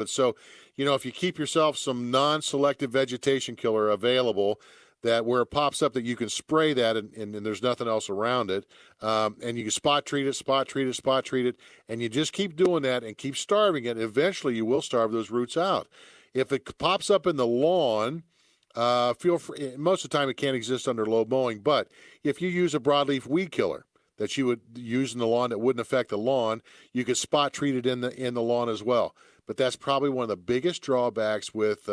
But so, if you keep yourself some non-selective vegetation killer available, that where it pops up that you can spray that and there's nothing else around it, and you can spot treat it, and you just keep doing that and keep starving it. Eventually, you will starve those roots out. If it pops up in the lawn, feel free. Most of the time, it can't exist under low mowing, but if you use a broadleaf weed killer that you would use in the lawn that wouldn't affect the lawn, you could spot treat it in the lawn as well. But that's probably one of the biggest drawbacks with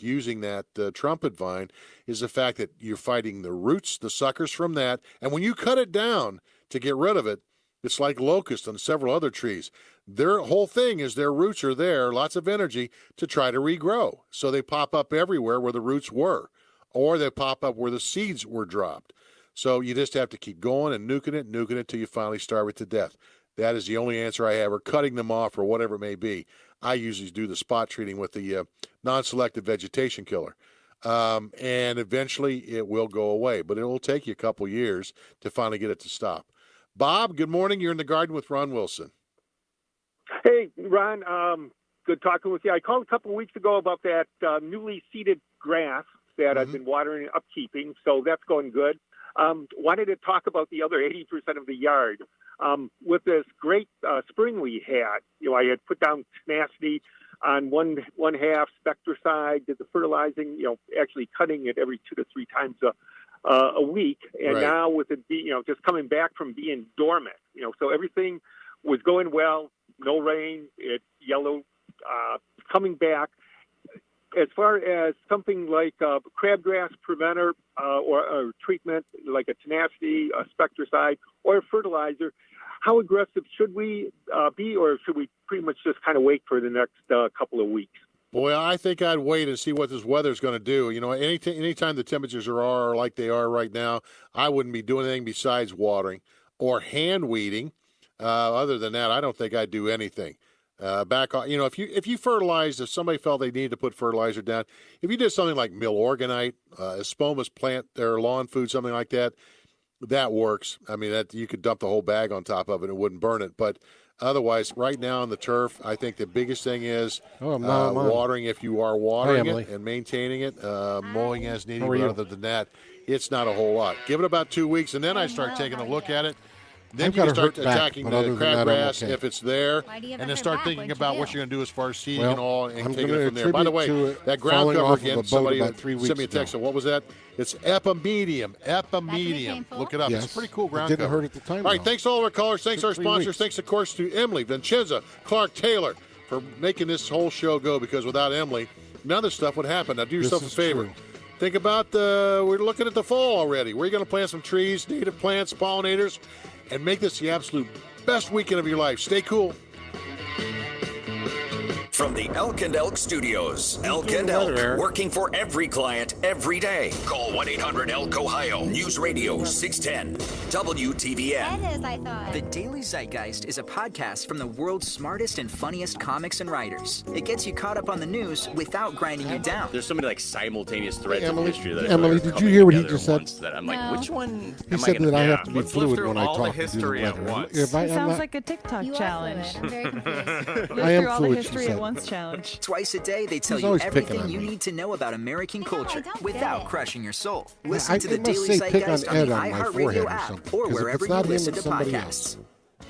using that trumpet vine is the fact that you're fighting the roots, the suckers from that. And when you cut it down to get rid of it, it's like locust and several other trees. Their whole thing is their roots are there, lots of energy, to try to regrow. So they pop up everywhere where the roots were, or they pop up where the seeds were dropped. So you just have to keep going and nuking it till you finally starve it to death. That is the only answer I have, or cutting them off or whatever it may be. I usually do the spot treating with the non-selective vegetation killer. And eventually it will go away, but it will take you a couple years to finally get it to stop. Bob, good morning. You're in the garden with Ron Wilson. Hey, Ron, good talking with you. I called a couple of weeks ago about that newly seeded grass that I've been watering and upkeeping, so that's going good. Wanted to talk about the other 80% of the yard. With this great spring we had, I had put down tenacity on one half, Spectricide, did the fertilizing, actually cutting it every 2 to 3 times a week. And now with it being, just coming back from being dormant, so everything was going well, no rain, it yellowed, coming back. As far as something like crabgrass preventer or treatment, like a tenacity, a Spectricide, or a fertilizer, how aggressive should we be, or should we pretty much just kind of wait for the next couple of weeks? Boy, I think I'd wait and see what this weather's going to do. Anytime the temperatures are like they are right now, I wouldn't be doing anything besides watering or hand weeding. Other than that, I don't think I'd do anything. If you fertilized, if somebody felt they needed to put fertilizer down, if you did something like Milorganite, Espoma's plant their lawn food, something like that, that works. I mean, that you could dump the whole bag on top of it and it wouldn't burn it. But otherwise, right now on the turf, I think the biggest thing is watering if you are watering it and maintaining it, mowing as needed. But other than that, it's not a whole lot. Give it about 2 weeks, and then I start taking a look at it. Then you can start attacking the crabgrass if it's there, and then start thinking about what you're going to do as far as seeding and all, and taking it from there. By the way, that ground cover again, somebody sent me a text. What was that? It's epimedium. Look it up. Yes. It's a pretty cool ground cover. Didn't hurt at the time. All right, thanks to all of our callers. Thanks to our sponsors. Thanks, of course, to Emily, Vincenza, Clark, Taylor for making this whole show go, because without Emily, none of this stuff would happen. Now, do yourself a favor. True. Think about we're looking at the fall already. We're going to plant some trees, native plants, pollinators, and make this the absolute best weekend of your life. Stay cool. From the Elk and Elk Studios, Elk and Elk, working for every client, every day. Call 1-800-ELK-OHIO. News Radio 610 WTVN. That is, I thought. The Daily Zeitgeist is a podcast from the world's smartest and funniest comics and writers. It gets you caught up on the news without grinding you down. There's so many simultaneous threads of history that Emily, did you hear what he just said? That I'm like, which one? He said that I have to be fluid when I all talk the history at once. Sounds like a TikTok challenge. I'm very confused. I am all the fluid, history she at said. once challenge. Twice a day, they tell He's you always picking everything on you me. need to know about American culture don't without get it. crushing your soul. Listen to the I must Daily say pick on Zeitgeist on Ed the on my forehead iHeartRadio or app something, or 'cause if wherever it's you not him, listen it's to somebody podcasts. else.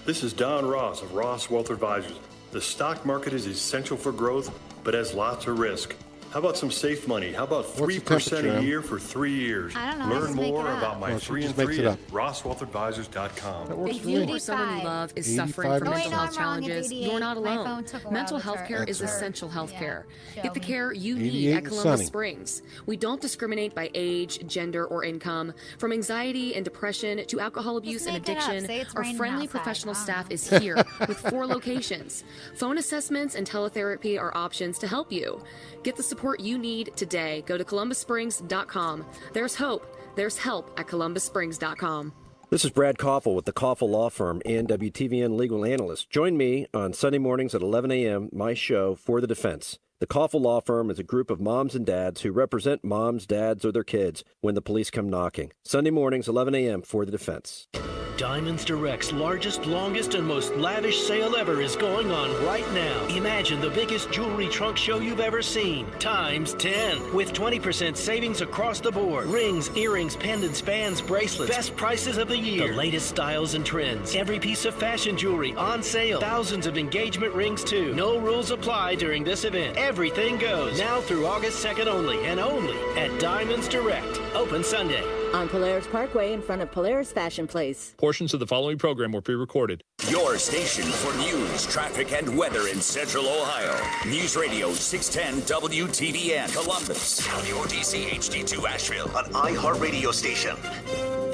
This is Don Ross of Ross Wealth Advisors. The stock market is essential for growth, but has lots of risk. How about some safe money? How about 3% a year for 3 years? I don't know, I Learn just make more it up. about my Well, she 3 and just makes 3 it at up. rosswealthadvisors.com. That works If for you me. Or decide- someone you love is 85 suffering from minutes. mental Oh, wait, health no, I'm wrong. It's challenges, 88. you're not My alone. phone took a while Mental to health chart. care is That's essential health Yeah. care. Show Get the me. care you need 88 at and Columbus sunny. Springs. We don't discriminate by age, gender, or income. From anxiety and depression to alcohol abuse and make it up. addiction, Say it's our raining friendly outside. professional I don't staff know. is here with 4 locations. Phone assessments and teletherapy are options to help you. Get the support you need today. Go to ColumbusSprings.com. There's hope. There's help at ColumbusSprings.com. This is Brad Koffel with the Koffel Law Firm and WTVN Legal Analyst. Join me on Sunday mornings at 11 a.m., my show, For the Defense. The Koffel Law Firm is a group of moms and dads who represent moms, dads, or their kids when the police come knocking. Sunday mornings, 11 a.m., For the Defense. Diamonds Direct's largest, longest, and most lavish sale ever is going on right now. Imagine the biggest jewelry trunk show you've ever seen, times 10. With 20% savings across the board. Rings, earrings, pendants, bands, bracelets. Best prices of the year. The latest styles and trends. Every piece of fashion jewelry on sale. Thousands of engagement rings, too. No rules apply during this event. Everything goes. Now through August 2nd only, and only at Diamonds Direct. Open Sunday. On Polaris Parkway in front of Polaris Fashion Place. Portions of the following program were pre-recorded. Your station for news, traffic, and weather in Central Ohio. News Radio 610 WTVN Columbus. WOTC HD2 Asheville. An iHeartRadio station.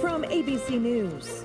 From ABC News,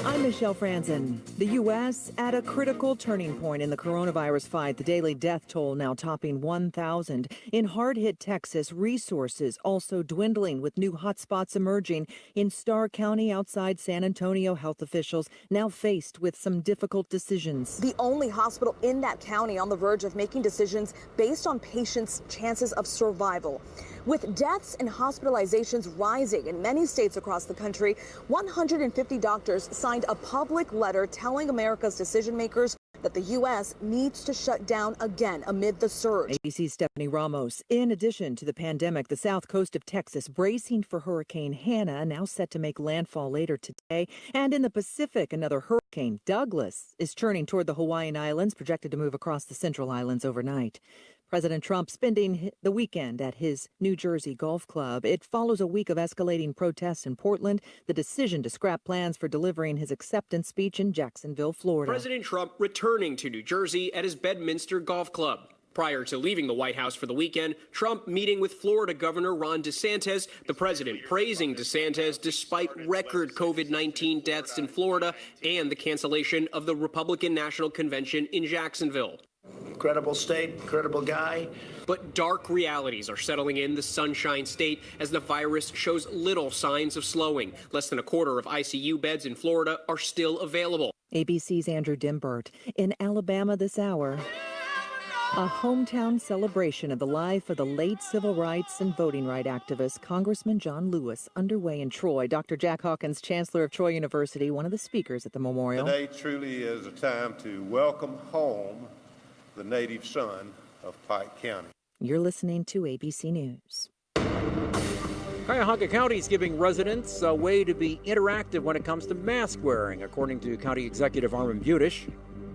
I'm Michelle Franzen. The U.S. at a critical turning point in the coronavirus fight. The daily death toll now topping 1,000. In hard-hit Texas, resources also dwindling with new hotspots emerging. In Starr County outside San Antonio, health officials now faced with some difficult decisions. The only hospital in that county on the verge of making decisions based on patients' chances of survival. With deaths and hospitalizations rising in many states across the country, 150 doctors signed a public letter telling America's decision makers that the U.S. needs to shut down again amid the surge. ABC's Stephanie Ramos. In addition to the pandemic, the south coast of Texas bracing for Hurricane Hannah, now set to make landfall later today. And in the Pacific, another hurricane, Douglas, is churning toward the Hawaiian Islands, projected to move across the Central Islands overnight. President Trump spending the weekend at his New Jersey golf club. It follows a week of escalating protests in Portland, the decision to scrap plans for delivering his acceptance speech in Jacksonville, Florida. President Trump returning to New Jersey at his Bedminster Golf Club. Prior to leaving the White House for the weekend, Trump meeting with Florida Governor Ron DeSantis, the president praising DeSantis despite record COVID-19 deaths in Florida and the cancellation of the Republican National Convention in Jacksonville. Credible state, credible guy. But dark realities are settling in the Sunshine State as the virus shows little signs of slowing. Less than a quarter of ICU beds in Florida are still available. ABC's Andrew Dimbert. In Alabama this hour, a hometown celebration of the life of the late civil rights and voting rights activist Congressman John Lewis underway in Troy. Dr. Jack Hawkins, Chancellor of Troy University, one of the speakers at the memorial. Today truly is a time to welcome home the native son of Pike County. You're listening to ABC News. Cuyahoga County is giving residents a way to be interactive when it comes to mask wearing, according to County Executive Armin Budish.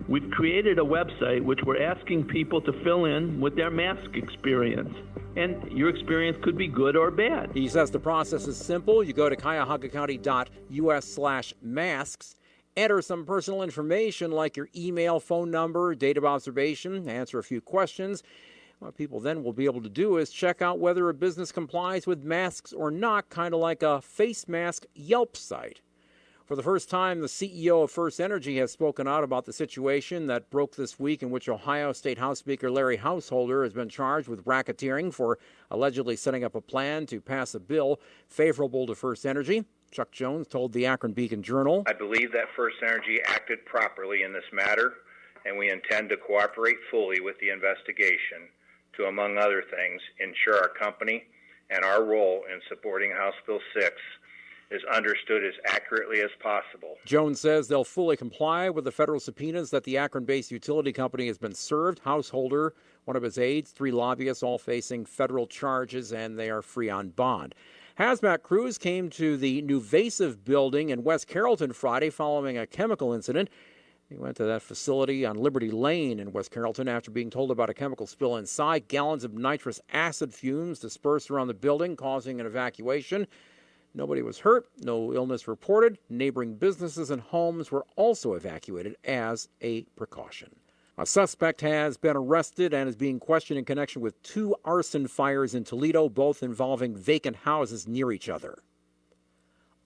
We've created a website which we're asking people to fill in with their mask experience. And your experience could be good or bad. He says the process is simple. You go to cuyahogacounty.us/masks. Enter some personal information like your email, phone number, date of observation, answer a few questions. What people then will be able to do is check out whether a business complies with masks or not, kind of like a face mask Yelp site. For the first time, the CEO of First Energy has spoken out about the situation that broke this week in which Ohio State House Speaker Larry Householder has been charged with racketeering for allegedly setting up a plan to pass a bill favorable to First Energy. Chuck Jones told the Akron Beacon-Journal, I believe that First Energy acted properly in this matter, and we intend to cooperate fully with the investigation to, among other things, ensure our company and our role in supporting House Bill 6 is understood as accurately as possible. Jones says they'll fully comply with the federal subpoenas that the Akron-based utility company has been served. Householder, one of his aides, 3 lobbyists, all facing federal charges, and they are free on bond. Hazmat crews came to the Nuvasiv building in West Carrollton Friday following a chemical incident. They went to that facility on Liberty Lane in West Carrollton after being told about a chemical spill inside. Gallons of nitrous acid fumes dispersed around the building, causing an evacuation. Nobody was hurt, no illness reported. Neighboring businesses and homes were also evacuated as a precaution. A suspect has been arrested and is being questioned in connection with 2 arson fires in Toledo, both involving vacant houses near each other.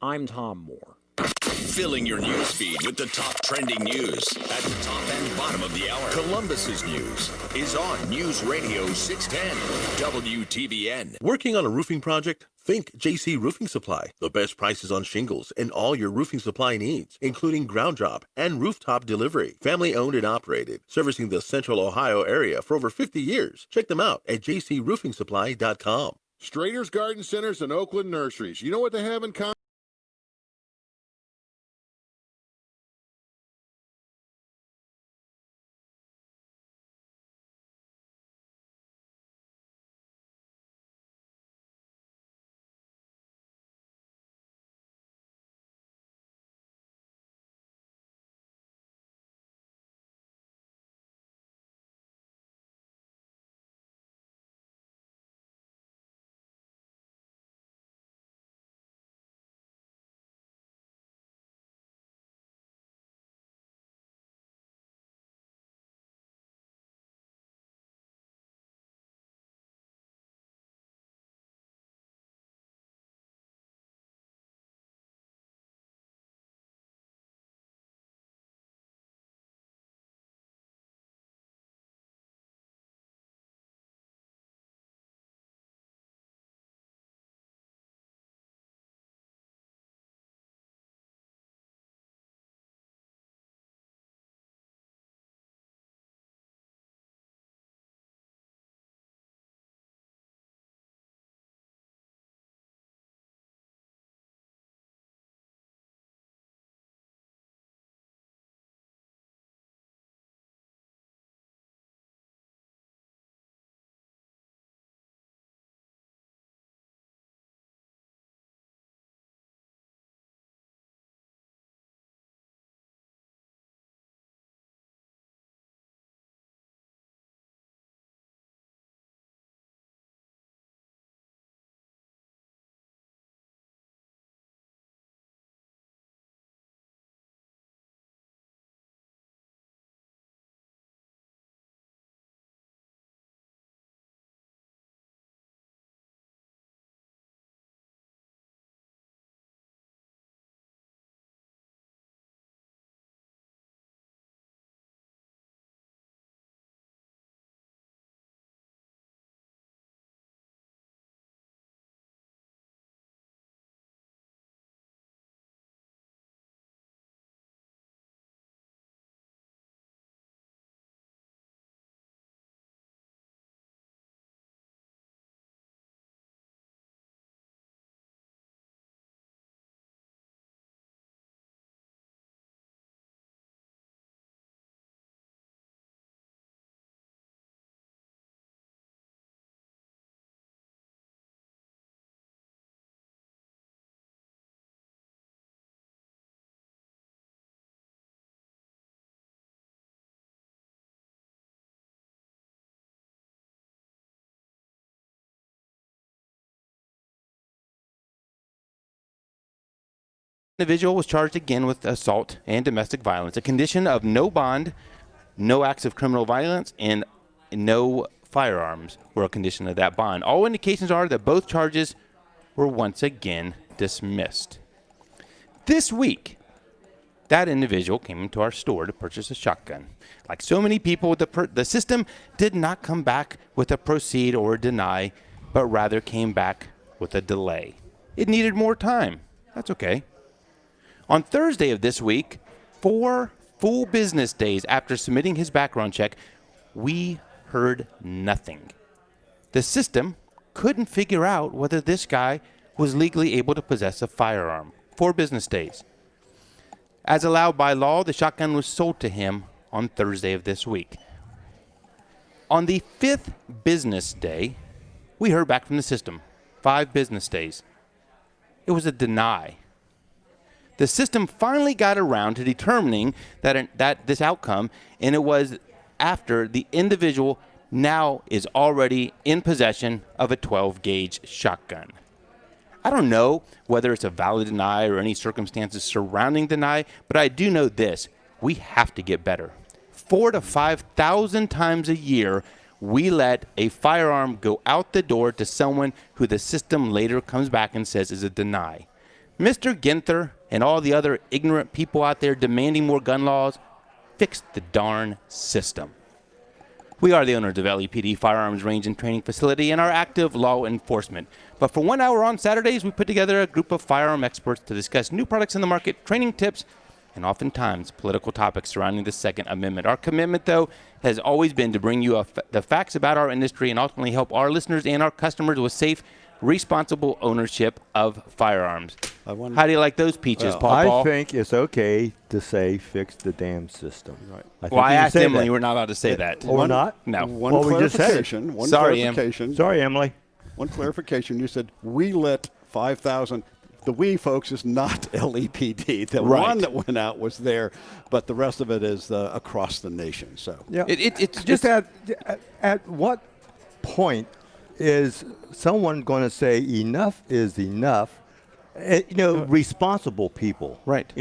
I'm Tom Moore. Filling your news feed with the top trending news at the top and bottom of the hour. Columbus's news is on News Radio 610 WTVN. Working on a roofing project? Think JC Roofing Supply. The best prices on shingles and all your roofing supply needs, including ground job and rooftop delivery. Family owned and operated, servicing the Central Ohio area for over 50 years. Check them out at jcroofingsupply.com. Strader's Garden Centers and Oakland Nurseries. You know what they have in common? individual was charged again with assault and domestic violence, a condition of no bond, no acts of criminal violence, and no firearms were a condition of that bond. All indications are that both charges were once again dismissed. This week, that individual came into our store to purchase a shotgun. Like so many people, the system did not come back with a proceed or a deny, but rather came back with a delay. It needed more time. That's okay. On Thursday of this week, 4 full business days after submitting his background check, we heard nothing. The system couldn't figure out whether this guy was legally able to possess a firearm. 4 business days. As allowed by law, the shotgun was sold to him on Thursday of this week. On the 5th business day, we heard back from the system. 5 business days. It was a deny. The system finally got around to determining that this outcome, and it was after the individual now is already in possession of a 12-gauge shotgun. I don't know whether it's a valid deny or any circumstances surrounding deny, but I do know this. We have to get better. 4,000 to 5,000 times a year, we let a firearm go out the door to someone who the system later comes back and says is a deny. Mr. Ginther and all the other ignorant people out there demanding more gun laws, fix the darn system. We are the owners of LEPD Firearms Range and Training Facility and our active law enforcement. But for 1 hour on Saturdays, we put together a group of firearm experts to discuss new products in the market, training tips, and oftentimes political topics surrounding the Second Amendment. Our commitment, though, has always been to bring you the facts about our industry and ultimately help our listeners and our customers with safe, responsible ownership of firearms. How do you like those peaches, Paul? I think it's okay to say fix the damn system. Right. I asked Emily. We're not allowed to say that. We're not? No. One clarification. One clarification. Sorry, Emily. One clarification. You said we let 5,000. The we, folks, is not LEPD. The one that went out was there, but the rest of it is across the nation. So yeah, it's just at what point is someone going to say enough is enough? Responsible people, right?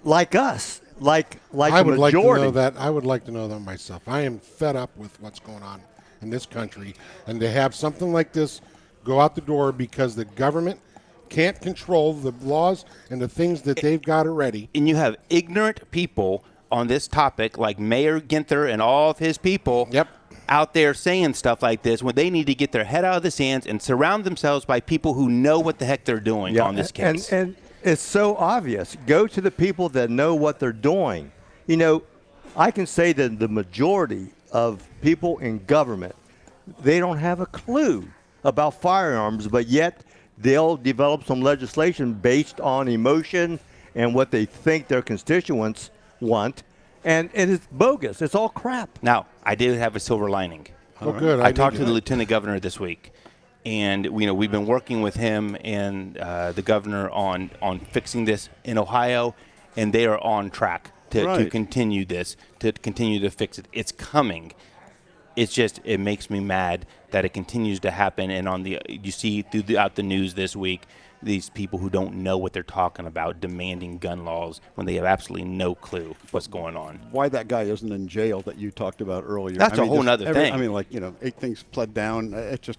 Like us, like I the would majority. like to know that. I would like to know that myself. I am fed up with what's going on in this country, and to have something like this go out the door because the government can't control the laws and the things that they've got already. And you have ignorant people on this topic, like Mayor Ginther and all of his people. Yep. Out there saying stuff like this when they need to get their head out of the sands and surround themselves by people who know what the heck they're doing on this case. And it's so obvious. Go to the people that know what they're doing. I can say that the majority of people in government, they don't have a clue about firearms, but yet they'll develop some legislation based on emotion and what they think their constituents want. And it's bogus. It's all crap. Now, I did have a silver lining. Oh, good. I talked to the lieutenant governor this week, and we've been working with him and the governor on fixing this in Ohio, and they are on track to continue this, to continue to fix it. It's coming. It's just, it makes me mad that it continues to happen. And you see throughout the news this week, these people who don't know what they're talking about demanding gun laws when they have absolutely no clue what's going on. Why that guy isn't in jail that you talked about earlier? That's a whole other thing. I mean, 8 things pled down. It's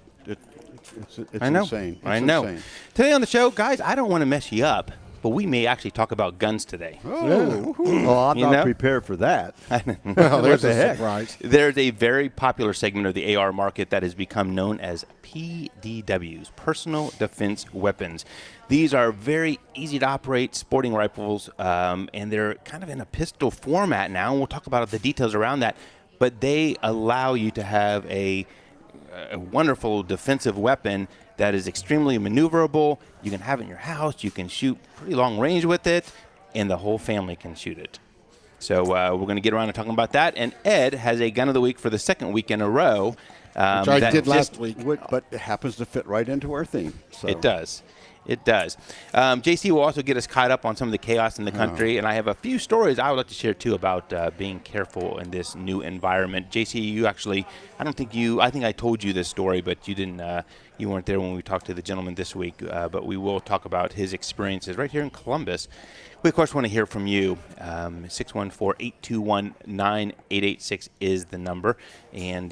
I know. Insane. I know. Insane. Today on the show, guys, I don't want to mess you up, but we may actually talk about guns today. Oh, I'm not prepared for that. Well, there's What the a heck? surprise. There's a very popular segment of the AR market that has become known as PDWs, personal defense weapons. These are very easy to operate sporting rifles, and they're kind of in a pistol format now, and we'll talk about the details around that, but they allow you to have a wonderful defensive weapon that is extremely maneuverable. You can have it in your house. You can shoot pretty long range with it, and the whole family can shoot it. So we're going to get around to talking about that. And Ed has a gun of the week for the second week in a row. Which I did last week. But it happens to fit right into our theme. So. It does. It does. JC will also get us caught up on some of the chaos in the country, and I have a few stories I would like to share, too, about being careful in this new environment. JC, you actually, I think I told you this story, but you didn't, you weren't there when we talked to the gentleman this week, but we will talk about his experiences right here in Columbus. We, of course, want to hear from you. 614-821-9886 is the number. And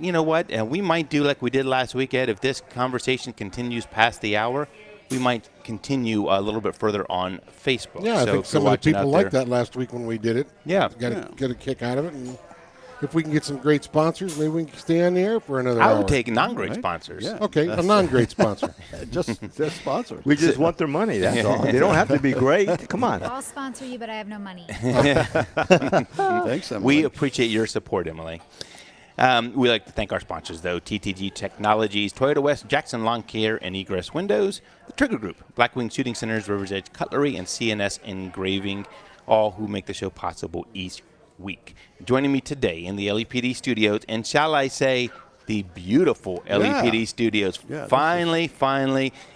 you know what? We might do like we did last week, Ed. If this conversation continues past the hour, we might continue a little bit further on Facebook. Yeah, so I think some of the people liked that last week when we did it. Yeah. Get a kick out of it. And if we can get some great sponsors, maybe we can stay on the air for another I hour. would take non-great sponsors. Yeah. Okay, a non-great sponsor. just sponsors. We just want their money, that's all. They don't have to be great. Come on. I'll sponsor you, but I have no money. Thanks, Emily. We appreciate your support, Emily. We like to thank our sponsors, though: TTG Technologies, Toyota West, Jackson Lawn Care and Egress Windows, the Trigger Group, Blackwing Shooting Centers, River's Edge Cutlery, and CNS Engraving, all who make the show possible each week. Joining me today in the LEPD studios, and shall I say, the beautiful LEPD studios. Yeah, finally,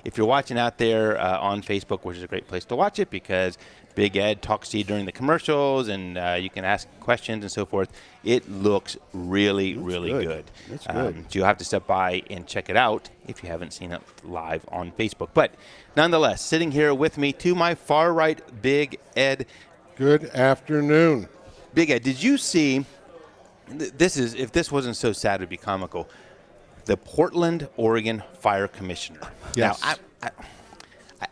if you're watching out there on Facebook, which is a great place to watch it because Big Ed talks to you during the commercials, and you can ask questions and so forth. It looks really good. That's good. So you'll have to step by and check it out if you haven't seen it live on Facebook. But nonetheless, sitting here with me to my far right, Big Ed. Good afternoon. Big Ed, did you see, this is, if this wasn't so sad, it would be comical, the Portland, Oregon Fire Commissioner. Yes. Now,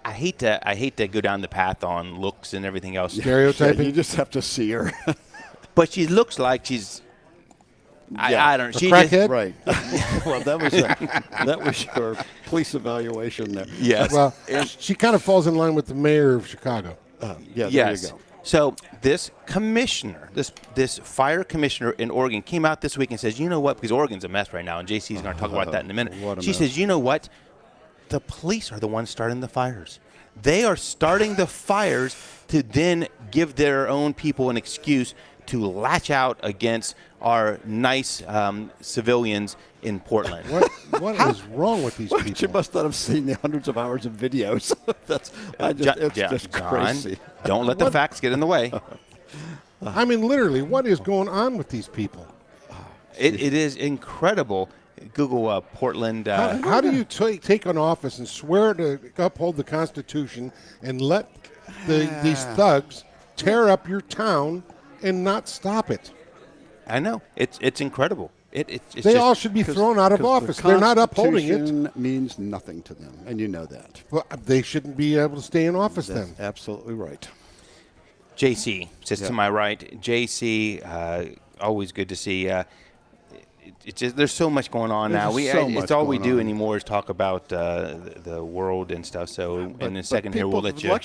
I hate to go down the path on looks and everything else. Stereotyping? You just have to see her. But she looks like she's, I don't know. She crackhead? Right. Well, that was your police evaluation there. Yes. Well, she kind of falls in line with the mayor of Chicago. Yeah, there yes. you go. So this commissioner, this fire commissioner in Oregon came out this week and says, you know what, because Oregon's a mess right now, and JC's going to talk about that in a minute. She says, you know what, the police are the ones starting the fires. They are starting the fires to then give their own people an excuse to latch out against our nice civilians in Portland. What is wrong with these people? She must not have seen the hundreds of hours of videos. It's just John, crazy. Don't let the facts get in the way. I mean, literally, what is going on with these people? It is incredible. Google Portland. How do you take an office and swear to uphold the Constitution and let these thugs tear up your town and not stop it? I know. It's incredible. It's they all should be thrown out of office. They're not upholding it. Constitution means nothing to them, and you know that. Well, they shouldn't be able to stay in office then. Absolutely right. JC sits to my right. JC, always good to see. It's just, there's so much going on now. It's all we do anymore is talk about the world and stuff. So in a second here, we'll let you.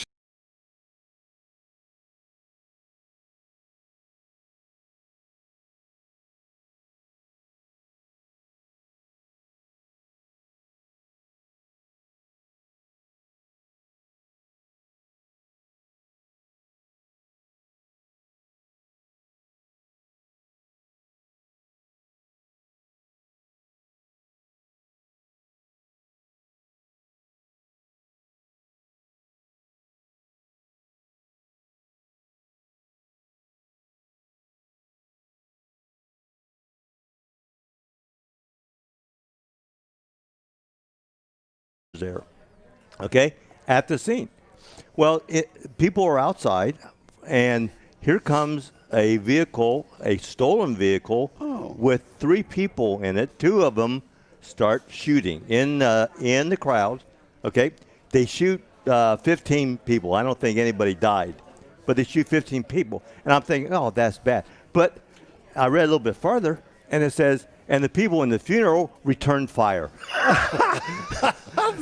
There. Okay, at the scene. Well, people are outside, and here comes a vehicle, a stolen vehicle, with 3 people in it. 2 of them start shooting in the crowd. Okay, they shoot 15 people. I don't think anybody died, but they shoot 15 people, and I'm thinking, oh, that's bad. But I read a little bit further, and it says, and the people in the funeral returned fire.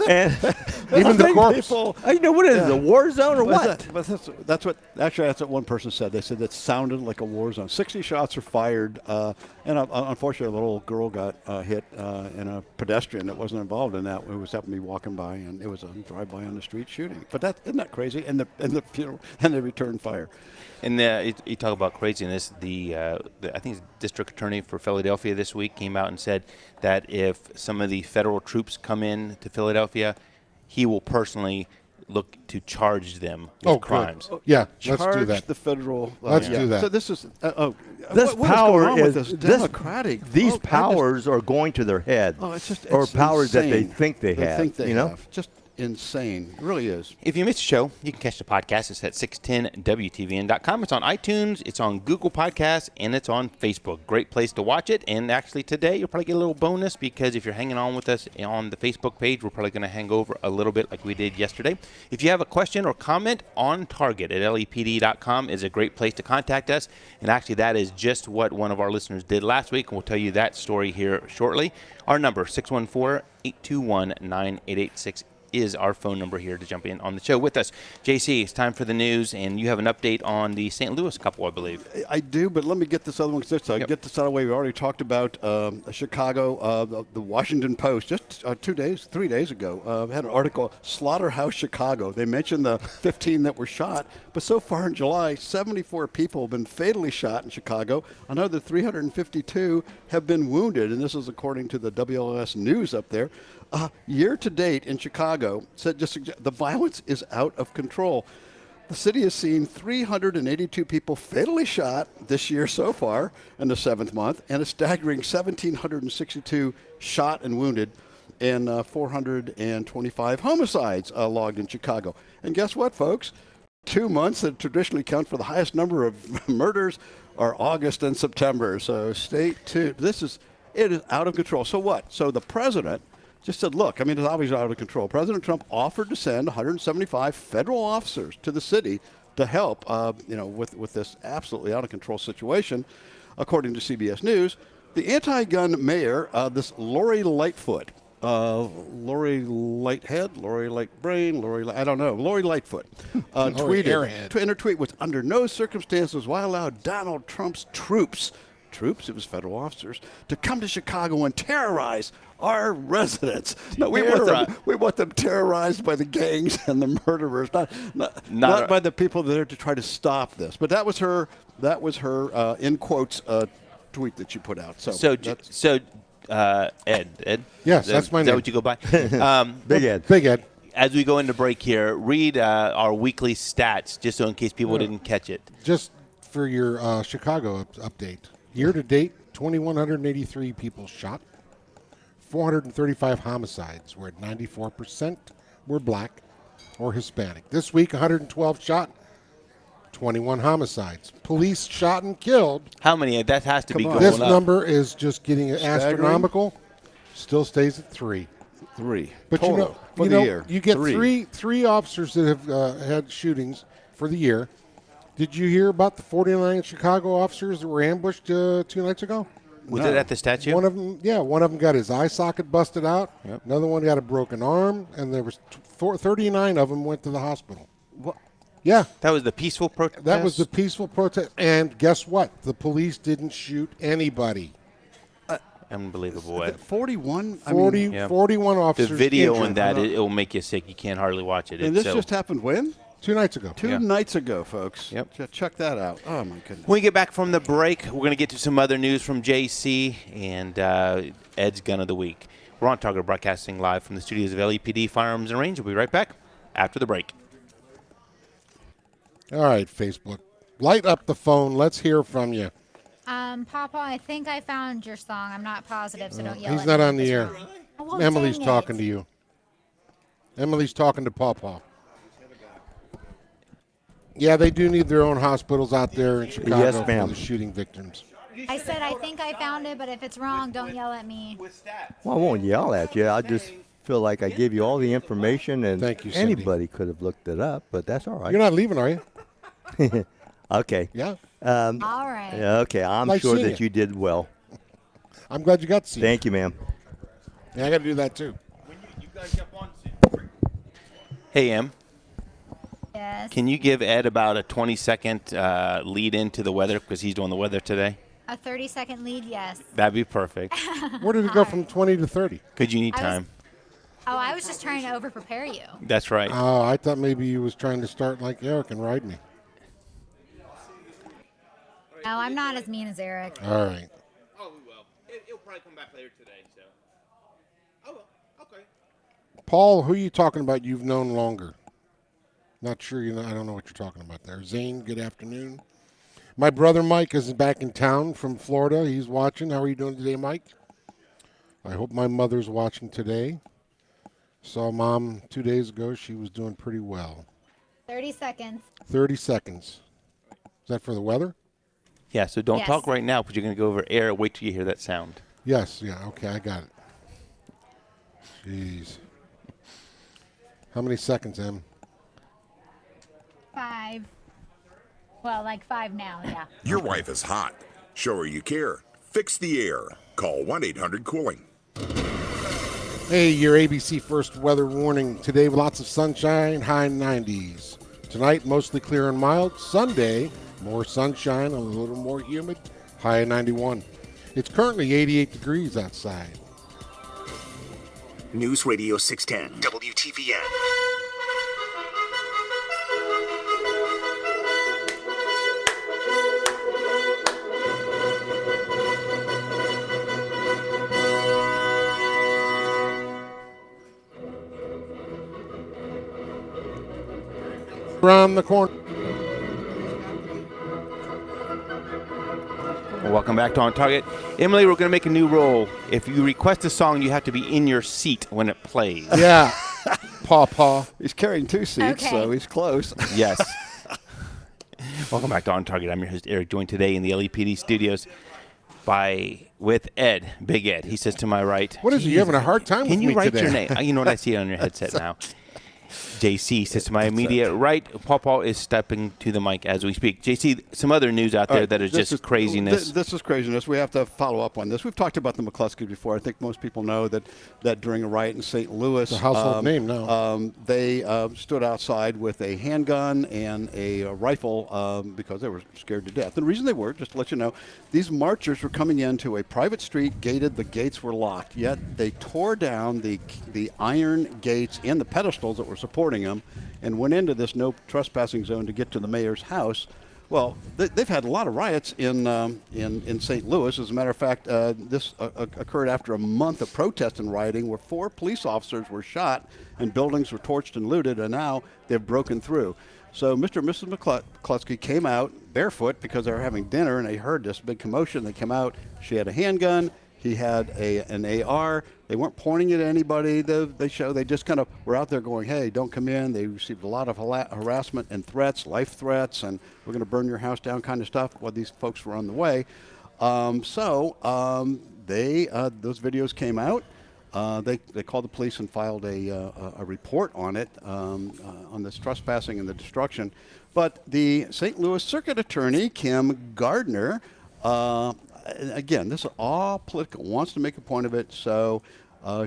And even the corpse. People, you know what is it, a war zone or what? That's what one person said. They said that sounded like a war zone. 60 shots are fired, and unfortunately, a little girl got hit in a pedestrian that wasn't involved in that. It was happened to be walking by, and it was a drive-by on the street shooting. But isn't that crazy? And the funeral, and they returned fire. And you talk about craziness. I think the district attorney for Philadelphia this week came out and said that if some of the federal troops come in to Philadelphia, he will personally look to charge them with crimes. Good. Yeah, let's Charge do that. the federal. Let's do that. So this is this what power going on with is this Democratic. These vote? powers are going to their head. Oh, it's just or it's powers that they insane. think they have. Think they you know? have. Just insane. It really is. If you missed the show, you can catch the podcast. It's at 610WTVN.com. It's on iTunes, it's on Google Podcasts, and it's on Facebook. Great place to watch it. And actually today, you'll probably get a little bonus because if you're hanging on with us on the Facebook page, we're probably going to hang over a little bit like we did yesterday. If you have a question or comment, OnTarget at lepd.com is a great place to contact us. And actually, that is just what one of our listeners did last week. And we'll tell you that story here shortly. Our number, 614-821-9886. is our phone number here to jump in on the show with us. JC, it's time for the news, and you have an update on the St. Louis couple, I believe. I do, but let me get this other one. So I get this out of the way. We already talked about Chicago, the Washington Post, just 3 days ago, had an article, Slaughterhouse Chicago. They mentioned the 15 that were shot, but so far in July, 74 people have been fatally shot in Chicago. Another 352 have been wounded, and this is according to the WLS News up there. Year to date in Chicago, the violence is out of control. The city has seen 382 people fatally shot this year so far in the 7th month, and a staggering 1,762 shot and wounded, and 425 homicides logged in Chicago. And guess what, folks? 2 months that traditionally count for the highest number of murders are August and September. So stay tuned. It is out of control. So what? So the president just said, look, I mean, it's obviously out of control. President Trump offered to send 175 federal officers to the city to help, with this absolutely out of control situation. According to CBS News, the anti-gun mayor, this Lori Lightfoot, Lori Lighthead, Lori Lightbrain, Lori Lightfoot, tweeted, in her tweet was, under no circumstances will I allow Donald Trump's troops, it was federal officers, to come to Chicago and terrorize our residents. No, we want them terrorized by the gangs and the murderers, not by the people that are there to try to stop this. But that was her in quotes tweet that she put out. Ed. Yes, that's my name. Is that what you go by? Big Ed. As we go into break here, read our weekly stats, just so in case people didn't catch it. Just for your Chicago update. Year to date, 2,183 people shot, 435 homicides, where 94% were black or Hispanic. This week, 112 shot, 21 homicides. Police shot and killed. How many? That has to be going up. This number is just getting astronomical. Still stays at 3. But total you get three officers that have had shootings for the year. Did you hear about the 49 Chicago officers that were ambushed 2 nights ago? Was it at the statue? One of them got his eye socket busted out. Yep. Another one got a broken arm, and there was 39 of them went to the hospital. What? Yeah. That was the peaceful protest? That was the peaceful protest. And guess what? The police didn't shoot anybody. Unbelievable. 41? 41 officers. The video injured. on that, it will make you sick. You can't hardly watch it. And this just happened when? 2 nights ago. 2 nights ago, folks. Yep. Check that out. Oh, my goodness. When we get back from the break, we're going to get to some other news from JC and Ed's Gun of the Week. We're on Target broadcasting live from the studios of LEPD Firearms and Range. We'll be right back after the break. All right, Facebook. Light up the phone. Let's hear from you. Papa, I think I found your song. I'm not positive, so don't yell at me. He's not on the air. Oh, Emily's talking to you. Emily's talking to Pawpaw. Yeah, they do need their own hospitals out there in Chicago for the shooting victims. I said I think I found it, but if it's wrong, don't yell at me. Well, I won't yell at you. I just feel like I gave you all the information, and thank you, Cindy. Anybody could have looked it up, but that's all right. You're not leaving, are you? Okay. Yeah. All right. Okay, I'm sure that you did well. I'm glad you got to see it. Thank you, ma'am. Yeah, I got to do that too. You guys jump on. Hey, Em. Yes. Can you give Ed about a 20-second lead into the weather because he's doing the weather today? A 30-second lead, yes. That'd be perfect. Where did it go from 20 to 30? Because you need time. I was just trying to over-prepare you. That's right. Oh, I thought maybe you was trying to start like Eric and ride me. No, I'm not as mean as Eric. All right. Oh, we will. It'll probably come back later today, so. Oh, well. Okay. Paul, who are you talking about you've known longer? Not sure. I don't know what you're talking about there. Zane, good afternoon. My brother Mike is back in town from Florida. He's watching. How are you doing today, Mike? I hope my mother's watching today. Saw Mom 2 days ago. She was doing pretty well. 30 seconds. 30 seconds. Is that for the weather? Yeah, so don't Yes. talk right now because you're going to go over air. Wait till you hear that sound. Yes. Yeah. Okay, I got it. Jeez. How many seconds, Em? 5. Well, like 5 now, yeah. Your wife is hot. Show her you care. Fix the air. Call 1-800-COOLING. Hey, your ABC First weather warning. Today, lots of sunshine, high 90s. Tonight, mostly clear and mild. Sunday, more sunshine, a little more humid, high 91. It's currently 88 degrees outside. News Radio 610, WTVN. Around the corner. Welcome back to On Target. Emily, we're going to make a new rule. If you request a song, you have to be in your seat when it plays. Yeah. Paw. He's carrying 2 seats, Okay. so he's close. Yes. Welcome back to On Target. I'm your host, Eric, joined today in the LEPD studios with Ed, Big Ed. He says to my right. What is it? You having a hard time Can with you me write today? your name? You know what? I see it on your headset now. JC says to my immediate right. Paw is stepping to the mic as we speak. JC, some other news out there that is just craziness. This is craziness. We have to follow up on this. We've talked about the McCluskey before. I think most people know that during a riot in St. Louis, It's a household name now. They stood outside with a handgun and a rifle because they were scared to death. And the reason they were, just to let you know, these marchers were coming into a private street, gated. The gates were locked. Yet they tore down the iron gates and the pedestals that were supporting them and went into this no trespassing zone to get to the mayor's house. Well, they've had a lot of riots in St. Louis. As a matter of fact, this occurred after a month of protest and rioting where 4 police officers were shot and buildings were torched and looted, and now they've broken through. So Mr. and Mrs. McCluskey came out barefoot because they were having dinner, and they heard this big commotion. They came out. She had a handgun. He had an AR. They weren't pointing it at anybody. They just kind of were out there going, hey, don't come in. They received a lot of harassment and threats, life threats, and we're going to burn your house down kind of stuff while these folks were on the way. Those videos came out. They called the police and filed a report on it, on this trespassing and the destruction. But the St. Louis Circuit Attorney, Kim Gardner, again, this is all political, wants to make a point of it, so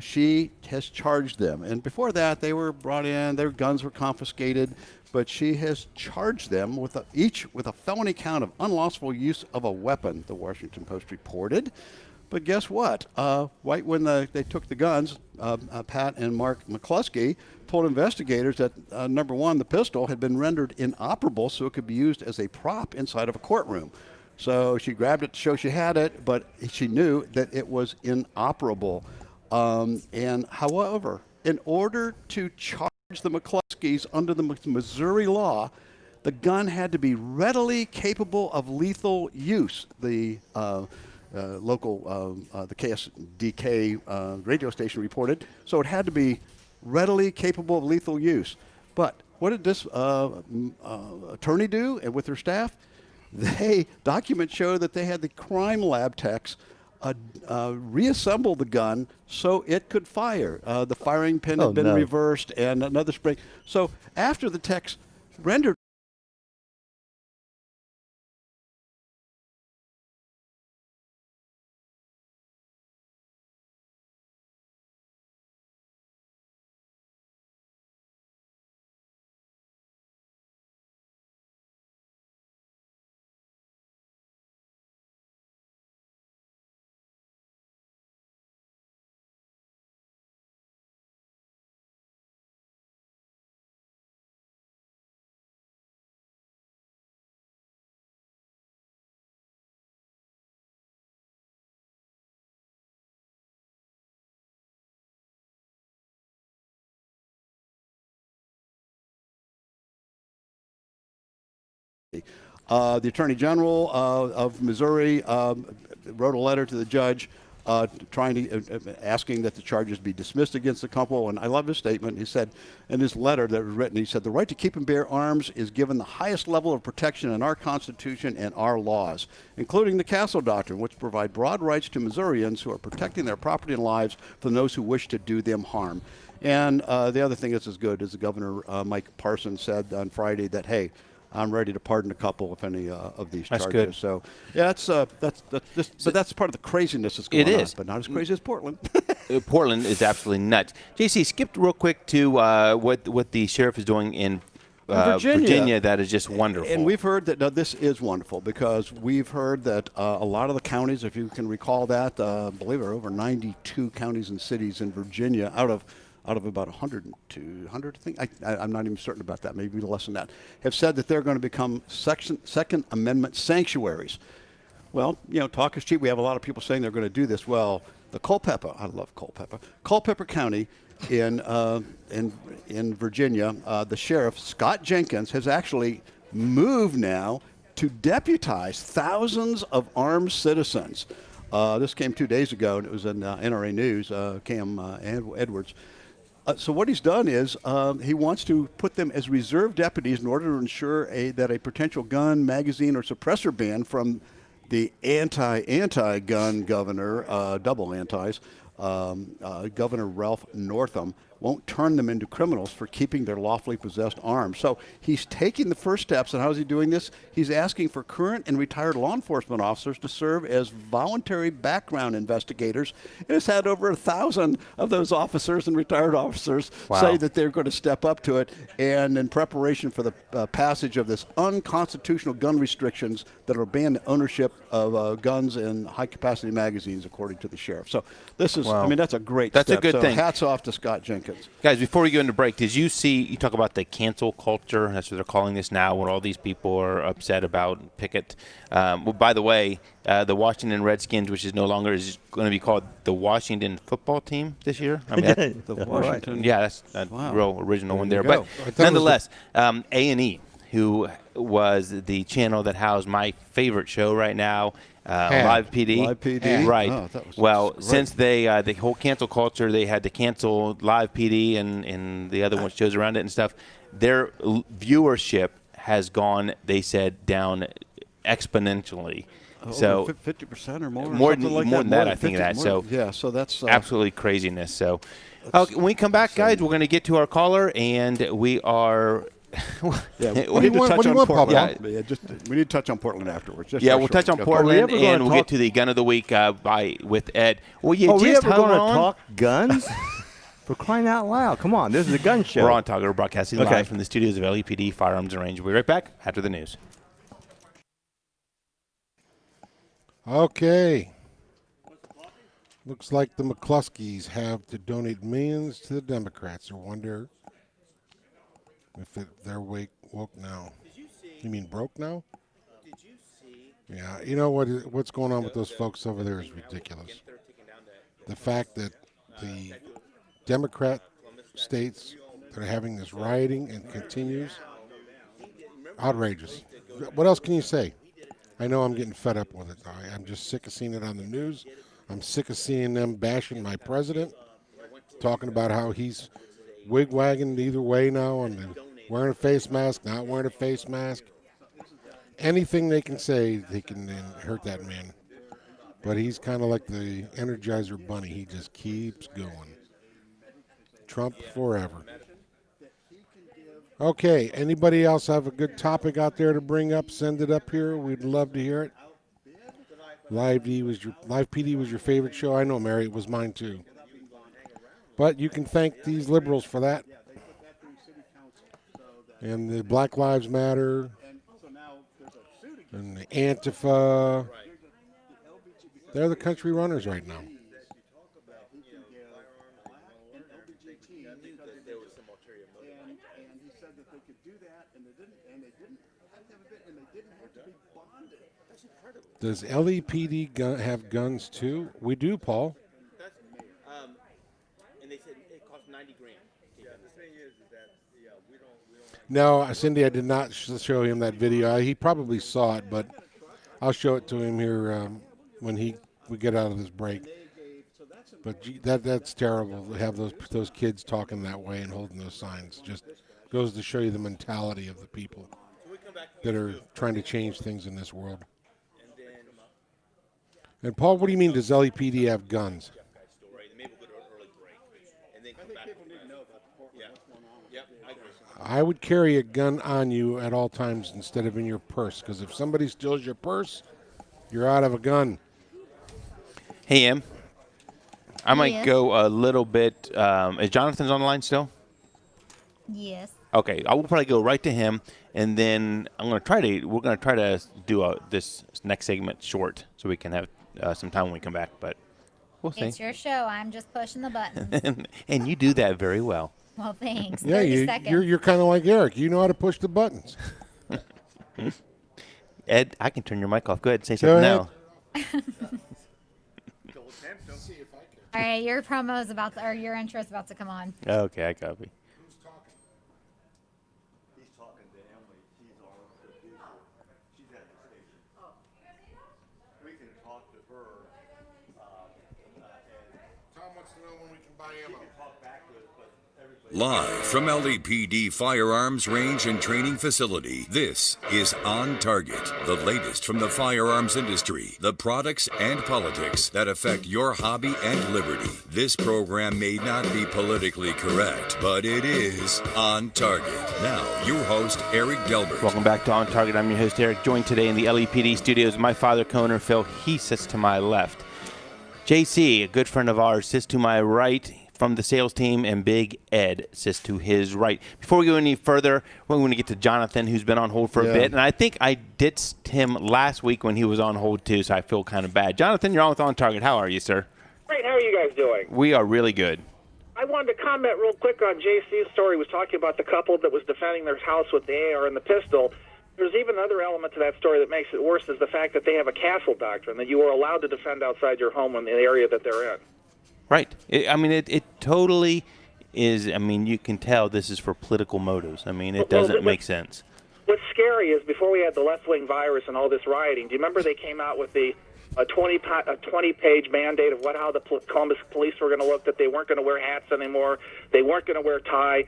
she has charged them. And before that, they were brought in, their guns were confiscated, but she has charged them each with a felony count of unlawful use of a weapon, the Washington Post reported. But guess what? Right when they took the guns, Pat and Mark McCluskey told investigators that, number one, the pistol had been rendered inoperable so it could be used as a prop inside of a courtroom. So she grabbed it to show she had it, but she knew that it was inoperable. And however, in order to charge the McCluskeys under the Missouri law, the gun had to be readily capable of lethal use. The local, the KSDK radio station reported. So it had to be readily capable of lethal use. But what did this attorney do and with her staff? Documents show that they had the crime lab techs reassemble the gun so it could fire. The firing pin had been reversed and another spring. So after the techs rendered The Attorney General of Missouri wrote a letter to the judge asking that the charges be dismissed against the couple. And I love his statement. He said in his letter that was written, he said, the right to keep and bear arms is given the highest level of protection in our Constitution and our laws, including the Castle Doctrine, which provide broad rights to Missourians who are protecting their property and lives from those who wish to do them harm. And the other thing that's as good is the Governor Mike Parsons said on Friday that, hey, I'm ready to pardon a couple if any of these charges. Good. So, yeah, that's part of the craziness that's going on. It is, but not as crazy as Portland. Portland is absolutely nuts. JC, skip real quick to what the sheriff is doing in Virginia. That is just wonderful. And we've heard that this is wonderful because we've heard that a lot of the counties, if you can recall that, I believe there are over 92 counties and cities in Virginia out of about 100, I think, I'm not even certain about that, maybe less than that, have said that they're going to become Second Amendment sanctuaries. Well, talk is cheap. We have a lot of people saying they're going to do this. Well, the Culpeper, I love Culpeper. Culpeper County in Virginia, the sheriff, Scott Jenkins, has actually moved now to deputize thousands of armed citizens. This came 2 days ago, and it was in NRA News, Cam Edwards. So what he's done is he wants to put them as reserve deputies in order to ensure that a potential gun, magazine, or suppressor ban from the anti-gun governor, double antis, Governor Ralph Northam, won't turn them into criminals for keeping their lawfully possessed arms. So he's taking the first steps, and how is he doing this? He's asking for current and retired law enforcement officers to serve as voluntary background investigators. And it's had over 1,000 of those officers and retired officers say that they're going to step up to it, and in preparation for the passage of this unconstitutional gun restrictions that will ban the ownership of guns and high-capacity magazines, according to the sheriff. So this is, I mean, that's a great step. That's a good thing. Hats off to Scott Jenkins. Guys, before we go into break, did you see, you talk about the cancel culture, that's what they're calling this now, where all these people are upset about Pickett. Well, by the way, the Washington Redskins, which is no longer, is going to be called the Washington football team this year. I mean, the Washington. Yeah, that's a real original one there. Go. But nonetheless, A&E, who was the channel that housed my favorite show right now, Live PD. Live PD. Right. Oh, well, since they the whole cancel culture, they had to cancel Live PD and the other shows around it and stuff. Their viewership has gone, they said, down exponentially. So 50% or more. More than that, I think that. So yeah, so that's absolutely craziness. So when we come back, guys, we're going to get to our caller, and we are. We need to touch on Portland. We need to touch on Portland afterwards. We'll touch on Portland, and we'll get to the gun of the week with Ed. Well, we ever going to talk guns? For crying out loud. Come on, this is a gun show. We're on Target. We're broadcasting live from the studios of LEPD Firearms and Range. We'll be right back after the news. Okay. Looks like the McCluskeys have to donate millions to the Democrats. I wonder if they're woke now. You mean broke now? Yeah, you know what's going on with those folks over there is ridiculous. The fact that the Democrat states that are having this rioting and continues, outrageous. What else can you say? I know I'm getting fed up with it. I'm just sick of seeing it on the news. I'm sick of seeing them bashing my president, talking about how he's wig-wagging either way now and wearing a face mask, not wearing a face mask. Anything they can say, they can hurt that man. But he's kind of like the Energizer Bunny. He just keeps going. Trump forever. Okay, anybody else have a good topic out there to bring up? Send it up here. We'd love to hear it. Live PD was your favorite show. I know, Mary, it was mine too. But you can thank these liberals for that. And the Black Lives Matter and the Antifa. They're the country runners right now. Does LEPD have guns too? We do, Paul. And they said it cost $90,000. Yeah, the thing is that we don't. No, Cindy, I did not show him that video. He probably saw it, but I'll show it to him here when we get out of this break. But that's terrible to have those kids talking that way and holding those signs. Just goes to show you the mentality of the people that are trying to change things in this world. And Paul, what do you mean does LAPD have guns? I would carry a gun on you at all times instead of in your purse, because if somebody steals your purse, you're out of a gun. Hey, Em. I might go a little bit. Is Jonathan's on the line still? Yes. Okay, I will probably go right to him, and then we're gonna try to do this next segment short, so we can have some time when we come back. But we'll see. It's your show. I'm just pushing the buttons. And you do that very well. Well, thanks. Yeah, 30 seconds. you're kind of like Eric. You know how to push the buttons. Ed, I can turn your mic off. Go ahead, say something now. All right, your promo is your intro is about to come on. Okay, I copy. He's talking to Emily. She's our producer. She's at the station. We can talk to her. Tom wants to know when we can buy ammo. She can talk back to us, but everybody. Live from LAPD Firearms Range and Training Facility, this is On Target, the latest from the firearms industry, the products and politics that affect your hobby and liberty. This program may not be politically correct, but it is On Target. Now, your host, Eric Delbert. Welcome back to On Target. I'm your host, Eric, joined today in the LAPD studios. My father, Coner Phil, he sits to my left. JC, a good friend of ours, sits to my right from the sales team, and Big Ed sits to his right. Before we go any further, we're going to get to Jonathan, who's been on hold for a bit. And I think I ditched him last week when he was on hold, too, so I feel kind of bad. Jonathan, you're on with On Target. How are you, sir? Great. How are you guys doing? We are really good. I wanted to comment real quick on JC's story. He was talking about the couple that was defending their house with the AR and the pistol. There's even another element to that story that makes it worse, is the fact that they have a castle doctrine, that you are allowed to defend outside your home in the area that they're in. Right. It totally is. I mean, you can tell this is for political motives. I mean, it doesn't make sense. What's scary is before we had the left-wing virus and all this rioting, do you remember they came out with a 20-page mandate of how the Columbus police were going to look, that they weren't going to wear hats anymore, they weren't going to wear tie?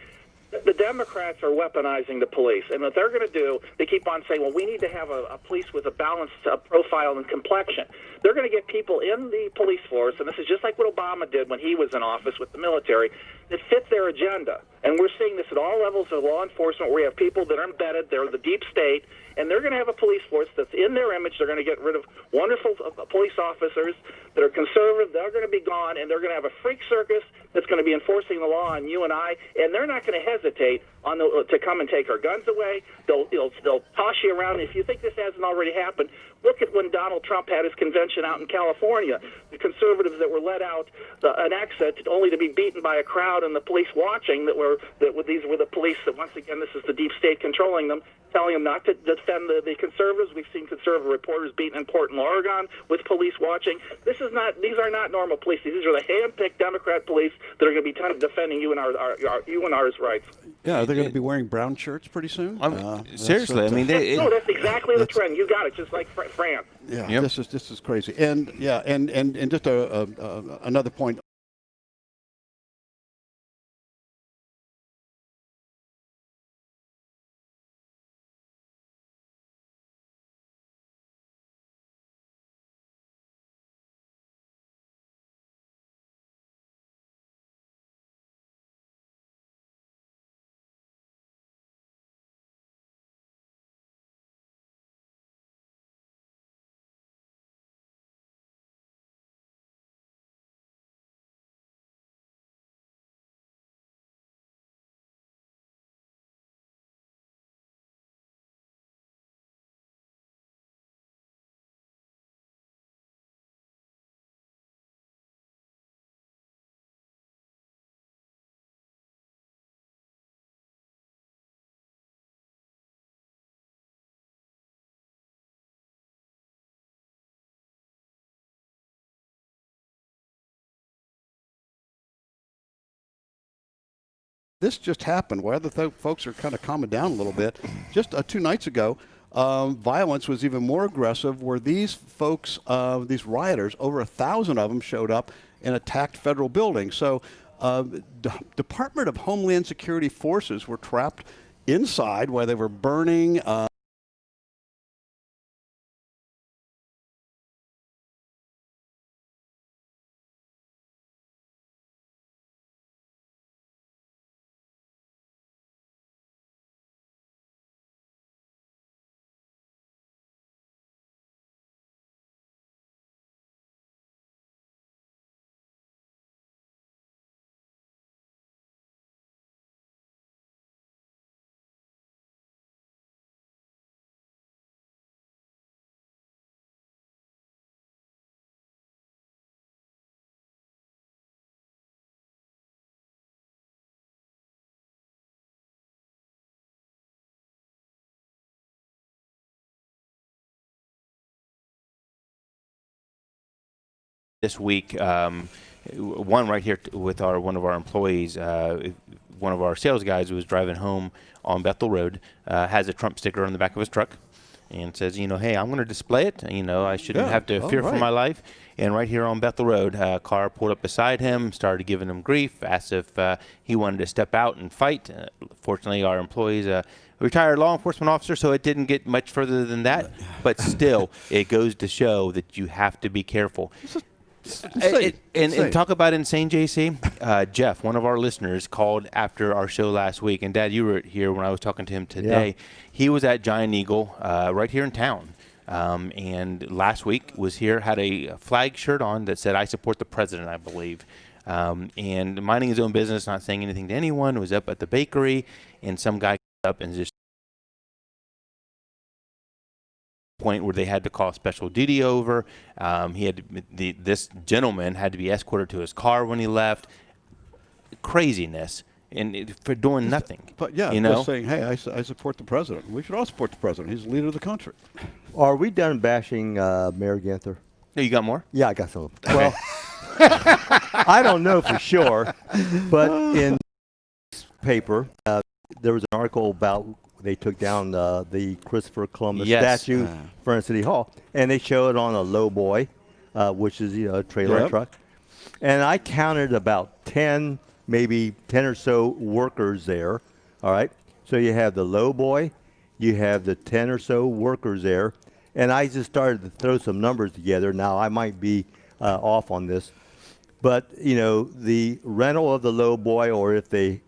The Democrats are weaponizing the police, and what they're going to do, they keep on saying, well, we need to have a police with a balanced profile and complexion. They're going to get people in the police force, and this is just like what Obama did when he was in office with the military, that fit their agenda. And we're seeing this at all levels of law enforcement, where we have people that are embedded, they're the deep state, and they're going to have a police force that's in their image. They're going to get rid of wonderful police officers that are conservative. They're going to be gone, and they're going to have a freak circus that's going to be enforcing the law on you and I, and they're not going to hesitate to come and take our guns away. They'll toss you around. If you think this hasn't already happened, look at when Donald Trump had his convention out in California. The conservatives that were let out an exit only to be beaten by a crowd and the police watching. These were the police that, once again, this is the deep state controlling them, telling them not to defend the conservatives. We've seen conservative reporters beaten in Portland, Oregon, with police watching. These are not normal police. These are the hand-picked Democrat police that are going to be defending you and ours rights. Yeah, they're going to be wearing brown shirts pretty soon. Seriously, I mean, that's exactly the trend. You got it, just like France. Yeah, this is crazy. And just another point. this just happened. Where other folks are kind of calming down a little bit. Just 2 nights ago, violence was even more aggressive where these folks, these rioters, over 1,000 of them showed up and attacked federal buildings. So Department of Homeland Security forces were trapped inside where they were burning this week, one right here with one of our employees, one of our sales guys who was driving home on Bethel Road, has a Trump sticker on the back of his truck and says, hey, I'm going to display it. I shouldn't have to fear for my life. And right here on Bethel Road, a car pulled up beside him, started giving him grief, asked if he wanted to step out and fight. Fortunately, our employee's a retired law enforcement officer, so it didn't get much further than that. But still, it goes to show that you have to be careful. And talk about insane, JC. Jeff, one of our listeners, called after our show last week. And, Dad, you were here when I was talking to him today. Yeah. He was at Giant Eagle right here in town. And last week was here, had a flag shirt on that said, "I support the president," I believe. And minding his own business, not saying anything to anyone, was up at the bakery. And some guy came up and just point where they had to call special duty over. This gentleman had to be escorted to his car when he left. Craziness, and for doing nothing. But just saying, hey, I support the president. We should all support the president. He's the leader of the country. Are we done bashing Mayor Ginther? No, you got more? Yeah, I got some. Well, I don't know for sure, but in this paper, there was an article about they took down the Christopher Columbus statue for City Hall, and they show it on a lowboy, which is a trailer truck. And I counted about 10, maybe 10 or so workers there. All right, so you have the lowboy, you have the 10 or so workers there, and I just started to throw some numbers together. Now I might be off on this, but the rental of the lowboy, or if they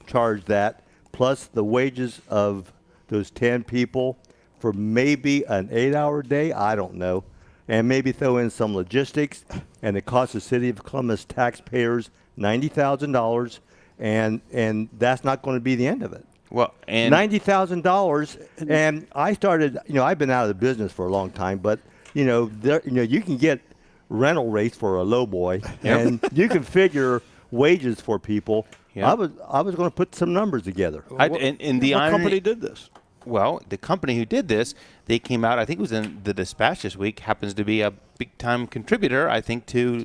charge that, plus the wages of those 10 people for maybe an 8-hour day, I don't know, and maybe throw in some logistics, and it costs the city of Columbus taxpayers $90,000, and that's not going to be the end of it. Well, and $90,000, and I started. I've been out of the business for a long time, but you can get rental rates for a lowboy, and you can figure wages for people. Yep. I was going to put some numbers together. What company did this? Well, the company who did this, they came out, I think it was in the Dispatch this week, happens to be a big-time contributor, I think, to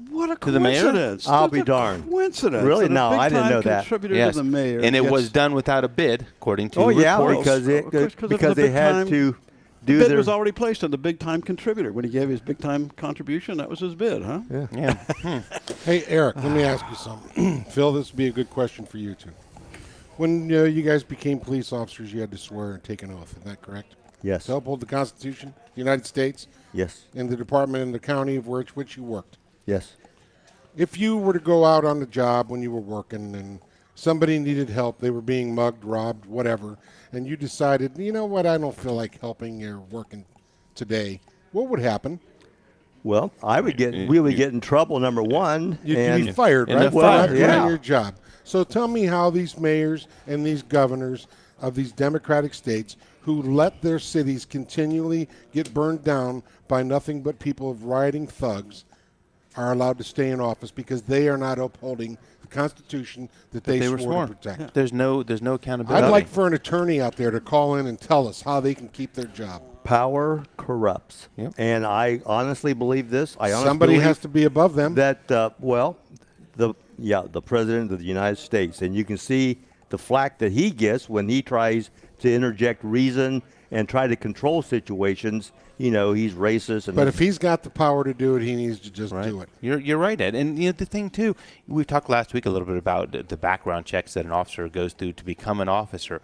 what a to the mayor. Coincidence. I'll be darned. Coincidence. Really? No, I didn't know that. Yes. To the mayor. And it was done without a bid, according to reports. because they had to do the bid was already placed on the big-time contributor. When he gave his big-time contribution, that was his bid, huh? Yeah. Hey, Eric, let me ask you something. Phil, this would be a good question for you, too. When you guys became police officers, you had to swear and take an oath. Is that correct? Yes. To uphold the Constitution, the United States? Yes. And the department and the county of which you worked? Yes. If you were to go out on the job when you were working and somebody needed help, they were being mugged, robbed, whatever, and you decided, you know what, I don't feel like helping or working today, what would happen? Well, we would get in trouble, number one. You'd be fired, right? For not doing your job. So tell me how these mayors and these governors of these Democratic states who let their cities continually get burned down by nothing but people of rioting thugs are allowed to stay in office because they are not upholding the Constitution that they swore to protect. Yeah. There's no accountability. I'd like for an attorney out there to call in and tell us how they can keep their job. Power corrupts. Yep. And I honestly believe this. Somebody has to be above them. That, the president of the United States, and you can see the flack that he gets when he tries to interject reason and try to control situations. You know, he's racist. And But if he's got the power to do it, he needs to just do it. You're right, Ed. And the thing too, we talked last week a little bit about the background checks that an officer goes through to become an officer.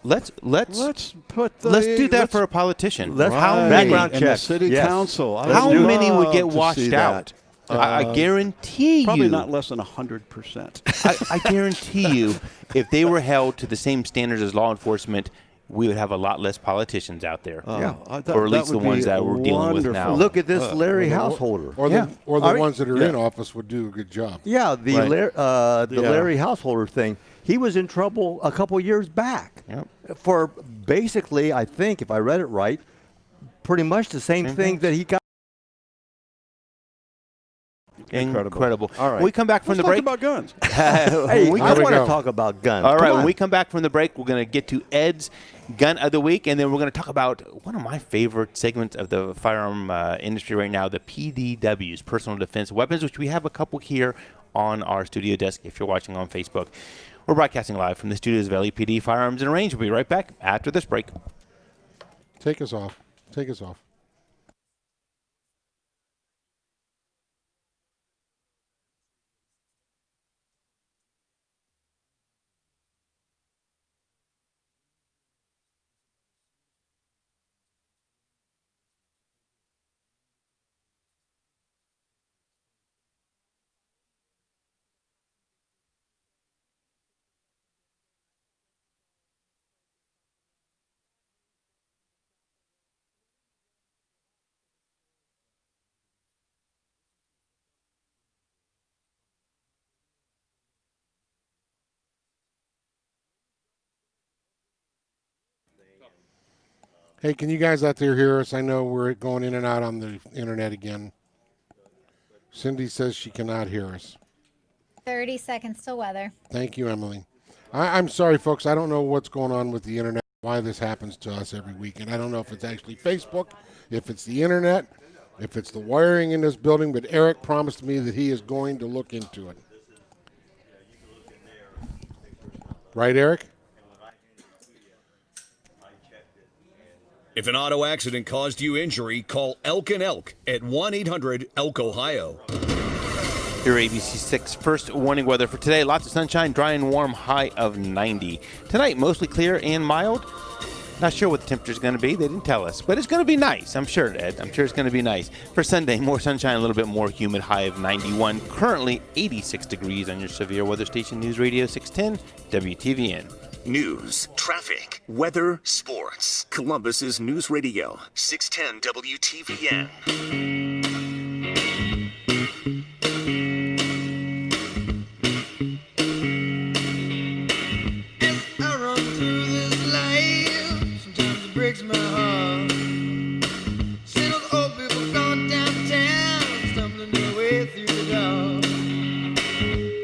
Let's do that for a politician. How background many, checks? City council. How many would get washed out? I guarantee probably you. Not less than 100%. I guarantee you, if they were held to the same standards as law enforcement, we would have a lot less politicians out there. Or at least the ones that we're dealing with now. Look at this Larry Householder. Or the ones that are in office would do a good job. Yeah, the Larry Householder thing. He was in trouble a couple years back for basically, I think, if I read it right, pretty much the same thing that he got. Incredible. All right. When we come back from the break. Talk about guns. Hey, I want to talk about guns. All right. When we come back from the break, we're going to get to Ed's gun of the week, and then we're going to talk about one of my favorite segments of the firearm industry right now, the PDWs, personal defense weapons, which we have a couple here on our studio desk if you're watching on Facebook. We're broadcasting live from the studios of LEPD Firearms and Range. We'll be right back after this break. Take us off. Take us off. Hey, can you guys out there hear us? I know we're going in and out on the internet again. Cindy says she cannot hear us. 30 seconds till weather. Thank you, Emily. I'm sorry, folks. I don't know what's going on with the internet, why this happens to us every week. And I don't know if it's actually Facebook, if it's the internet, if it's the wiring in this building. But Eric promised me that he is going to look into it. Right, Eric? If an auto accident caused you injury, call Elk and Elk at 1-800-ELK-OHIO. Your ABC6 first warning weather for today. Lots of sunshine, dry and warm, high of 90. Tonight, mostly clear and mild. Not sure what the temperature is going to be. They didn't tell us, but it's going to be nice. I'm sure, Ed. I'm sure it's going to be nice. For Sunday, more sunshine, a little bit more humid, high of 91. Currently, 86 degrees on your severe weather station, News Radio 610, WTVN. News, traffic, weather, sports. Columbus's News Radio, 610 WTVN. I run through this life, sometimes it breaks my heart. See those old people gone downtown, stumbling their way through the door.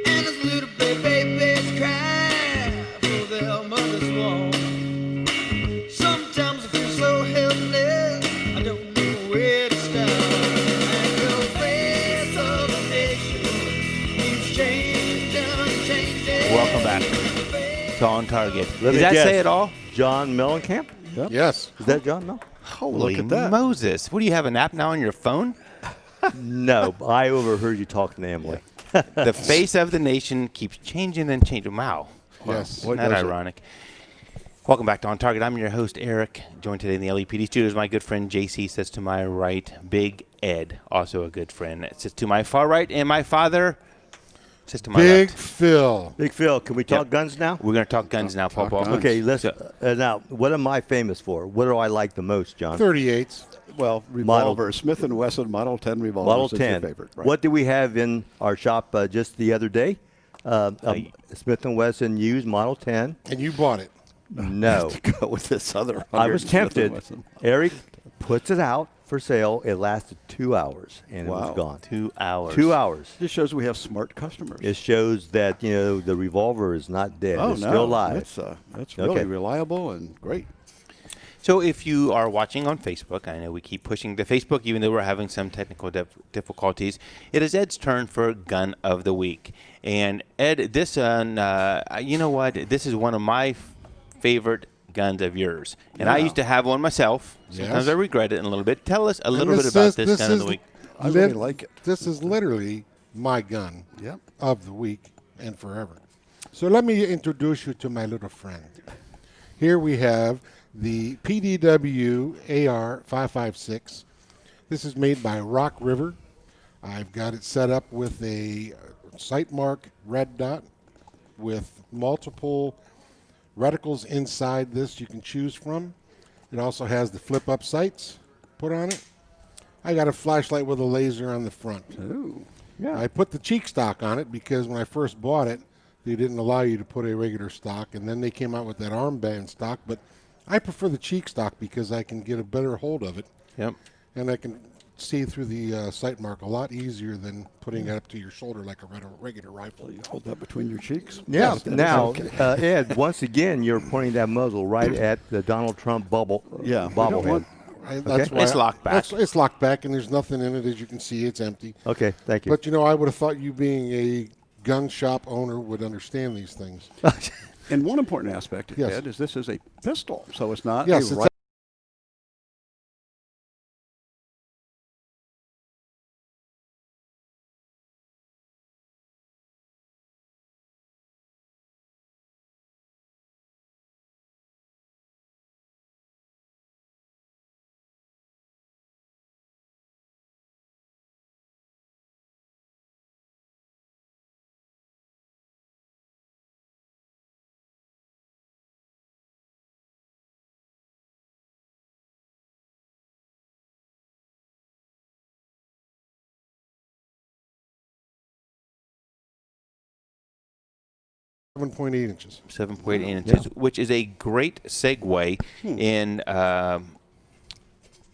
And those little babies cry for their mother's wall. Sometimes I feel so helpless, I don't know where to start. And the face of the nation keeps changing and changing. Welcome back to On Target. Let Does me that guess. say it all? John Mellencamp? Yep. Yes. Is that John Mel? Holy Look at that. Moses. What do you have, an app now on your phone? No, I overheard you talking to Emily. The face of the nation keeps changing and changing. Wow. Yes. Isn't that ironic? Welcome back to On Target. I'm your host, Eric. Joined today in the LEPD studios, my good friend JC sits to my right. Big Ed, also a good friend, sits to my far right. And my father sits to my Big left. Phil. Big Phil, can we talk guns now? We're going to talk guns now, Paul. Okay, let's. Now, what am I famous for? What do I like the most, John? 38s. Well, revolver, Smith & Wesson Model 10 revolver. Model is your 10. favorite, right? What did we have in our shop just the other day? Smith & Wesson used Model 10. And you bought it. No. To go with this other. I was Smith & tempted. Wesson. Eric puts it out for sale. It lasted 2 hours, and it was gone. 2 hours. 2 hours. This shows we have smart customers. It shows that, the revolver is not dead. Oh, it's no. still alive. That's really reliable and great. So if you are watching on Facebook, I know we keep pushing the Facebook, even though we're having some technical difficulties. It is Ed's turn for Gun of the Week. And Ed, this you know what? This is one of my favorite guns of yours. And I Yeah. used to have one myself. Sometimes Yes. I regret it a little bit. Tell us a little And bit about this gun of the week. I really like it. This is literally my gun Yep. of the week and forever. So let me introduce you to my little friend. Here we have the PDW AR 556. This is made by Rock River. I've got it set up with a sight mark red dot with multiple reticles inside this you can choose from. It also has the flip up sights put on it. I got a flashlight with a laser on the front. Ooh, yeah. I put the cheek stock on it because when I first bought it, they didn't allow you to put a regular stock, and then they came out with that armband stock. But I prefer the cheek stock because I can get a better hold of it. Yep. And I can see through the sight mark a lot easier than putting it up to your shoulder like a regular rifle. You hold that between your cheeks. Yeah. Yes, Now, okay. Ed, once again, you're pointing that muzzle right at the Donald Trump Yeah, we don't bobblehead. want- That's why It's locked back. It's locked back, and there's nothing in it. As you can see, it's empty. Okay, thank you. But, you know, I would have thought you being a gun shop owner would understand these things. And one important aspect, Yes. Ed, is this is a pistol, so it's not Yes, a it's rifle. .8 inches. 7.8 inches, which is a great segue in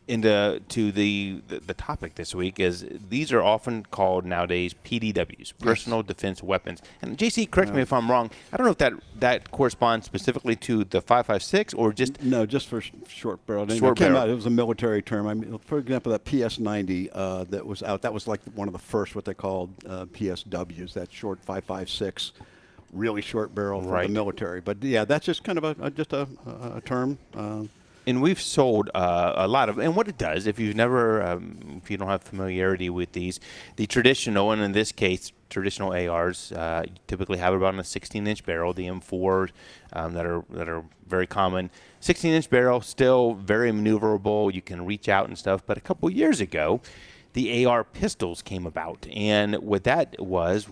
into the topic this week. Is these are often called nowadays PDWs, personal defense weapons. And JC, correct me if I'm wrong. I don't know if that corresponds specifically to the 5.56 or just just for short barrel. Short it came barrel. out. It was a military term. I mean, for example, that PS90 that was out. That was like one of the first what they called PSWs. That short 5.56. Really short barrel for Right. the military, but yeah, that's just kind of a term. And we've sold a lot of, and what it does, if you've never, if you don't have familiarity with these, the traditional, and in this case, traditional ARs typically have about a 16-inch barrel. The M4 that are very common, 16-inch barrel, still very maneuverable. You can reach out and stuff. But a couple years ago, the AR pistols came about, and what that was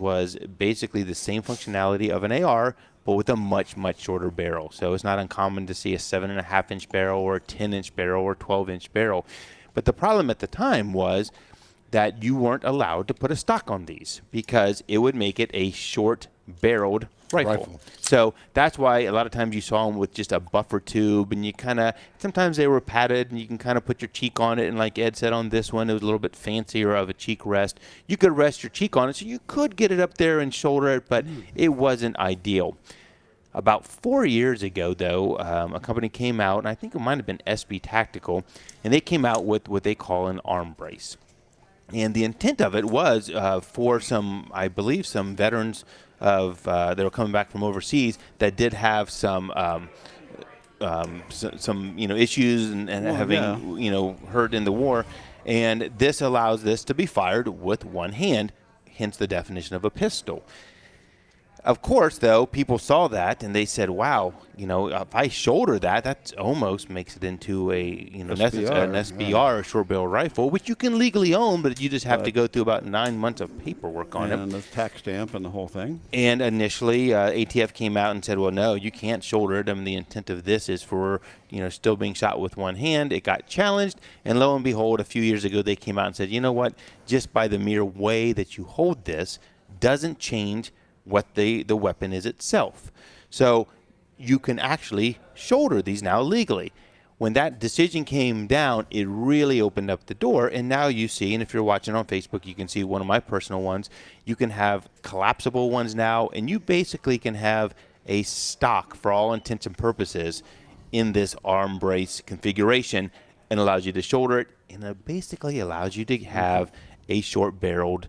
basically the same functionality of an AR, but with a much shorter barrel. So it's not uncommon to see a 7.5-inch barrel or a 10-inch barrel or 12-inch barrel. But the problem at the time was that you weren't allowed to put a stock on these because it would make it a short-barreled rifle. So that's why a lot of times you saw them with just a buffer tube, and you kind of, sometimes they were padded, and you can kind of put your cheek on it. And like Ed said on this one, it was a little bit fancier of a cheek rest. You could rest your cheek on it, so you could get it up there and shoulder it, but it wasn't ideal. About 4 years ago, though, a company came out, and I think it might have been SB Tactical, and they came out with what they call an arm brace. And the intent of it was for some, I believe, some veterans of that were coming back from overseas that did have some issues and having hurt in the war. And this allows this to be fired with one hand, hence the definition of a pistol. Of course, though, people saw that and they said, "Wow, if I shoulder that, that almost makes it into an SBR, a short barrel rifle, which you can legally own, but you just have to go through about 9 months of paperwork on it, and the tax stamp and the whole thing." And initially, ATF came out and said, "Well, no, you can't shoulder it. I mean, the intent of this is for still being shot with one hand." It got challenged, and lo and behold, a few years ago, they came out and said, "You know what? Just by the mere way that you hold this doesn't change what the weapon is itself." So you can actually shoulder these now legally. When that decision came down, it really opened up the door, and now you see, and if you're watching on Facebook, you can see one of my personal ones. You can have collapsible ones now, and you basically can have a stock, for all intents and purposes, in this arm brace configuration and allows you to shoulder it, and it basically allows you to have a short-barreled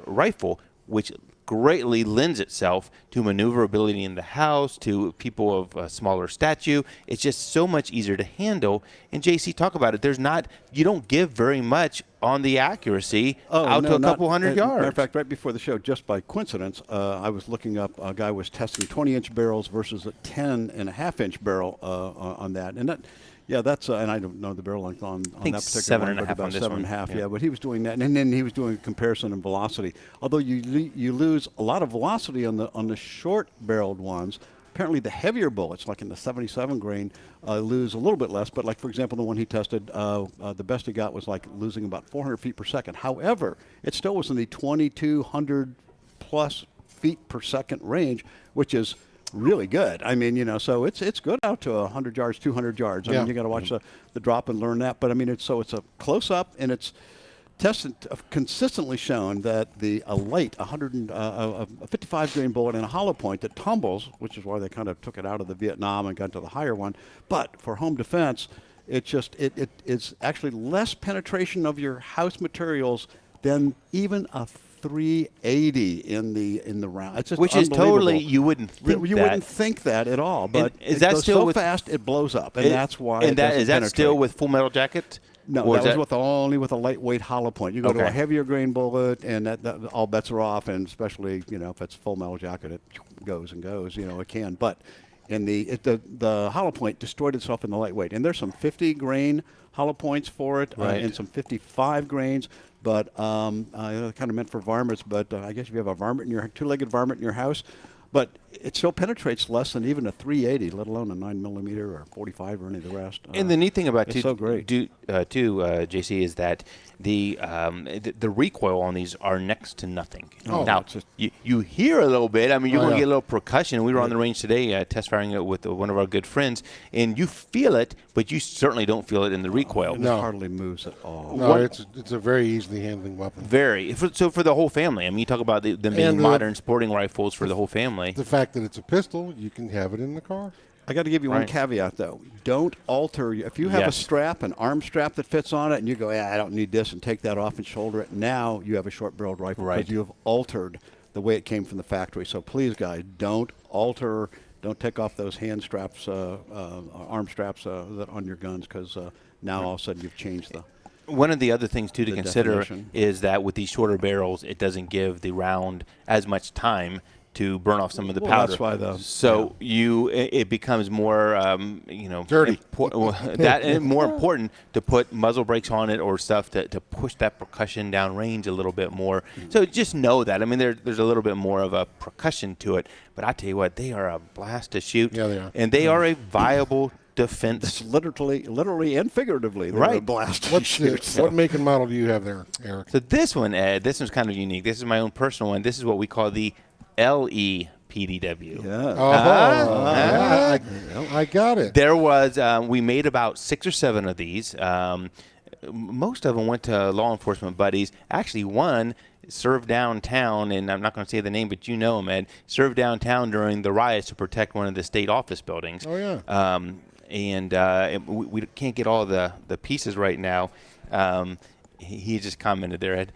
rifle, which greatly lends itself to maneuverability in the house, to people of a smaller stature. It's just so much easier to handle. And JC, talk about it. You don't give very much on the accuracy out to a couple hundred yards. Matter of fact, right before the show, just by coincidence, I was looking up, a guy was testing 20-inch barrels versus a 10.5-inch barrel on that. And that, yeah, that's, and I don't know the barrel length on that particular one, but about 7.5, yeah. But he was doing that, and then he was doing a comparison in velocity. Although you lose a lot of velocity on the short-barreled ones. Apparently, the heavier bullets, like in the 77 grain, lose a little bit less. But like, for example, the one he tested, the best he got was like losing about 400 feet per second. However, it still was in the 2,200 plus feet per second range, which is really good. I mean, so it's good out to 100 yards, 200 yards. I mean, you got to watch the drop and learn that. But I mean, it's a close up, and it's tested, consistently shown that a light, a 55 grain bullet and a hollow point that tumbles, which is why they kind of took it out of the Vietnam and got to the higher one. But for home defense, it's actually less penetration of your house materials than even a 380 in the round. It's just which is totally, you wouldn't think that. You wouldn't think that at all. But is that goes still so fast it blows up, and that's why. And is that still with Full Metal Jacket? No, that was only with a lightweight hollow point. You go to a heavier grain bullet, and that all bets are off. And especially if it's Full Metal Jacket, it goes and goes. It can. But in the hollow point destroyed itself in the lightweight. And there's some 50 grain hollow points for it, and some 55 grains. But kind of meant for varmints. But I guess if you have a varmint two-legged varmint in your house, but it still penetrates less than even a 380, let alone a 9mm or 45 or any of the rest. And the neat thing about so great. JC, is that the recoil on these are next to nothing. Oh, now, you hear a little bit. I mean, you're going to get a little percussion. We were on the range today test firing it with one of our good friends, and you feel it, but you certainly don't feel it in the recoil. It hardly moves at all. No, it's a very easily handling weapon. Very. So for the whole family. I mean, you talk about them being modern sporting rifles for the whole family. The fact that it's a pistol, you can have it in the car. I got to give you one caveat, though. Don't alter. If you have a strap, an arm strap that fits on it, and you go, I don't need this, and take that off and shoulder it, now you have a short-barreled rifle because you have altered the way it came from the factory. So please, guys, don't alter. Don't take off those hand straps, arm straps that on your guns, because now all of a sudden you've changed the. One of the other things, too, to consider definition. is that with these shorter barrels, it doesn't give the round as much time to burn off some of the powder. That's why it becomes more, dirty. More important to put muzzle brakes on it or stuff to push that percussion down range a little bit more. So just know that. I mean, there's a little bit more of a percussion to it. But I tell you what, they are a blast to shoot. Yeah, they are. And they are a viable defense. It's literally and figuratively. They're a blast to shoot. What make and model do you have there, Eric? So this one, Ed, this one's kind of unique. This is my own personal one. This is what we call the LEPDW. Yeah. I got it. There was, we made about 6 or 7 of these. Most of them went to law enforcement buddies. Actually, one served downtown, and I'm not going to say the name, but you know him, Ed, served downtown during the riots to protect one of the state office buildings. Oh, yeah. We can't get all the pieces right now. He just commented there, Ed.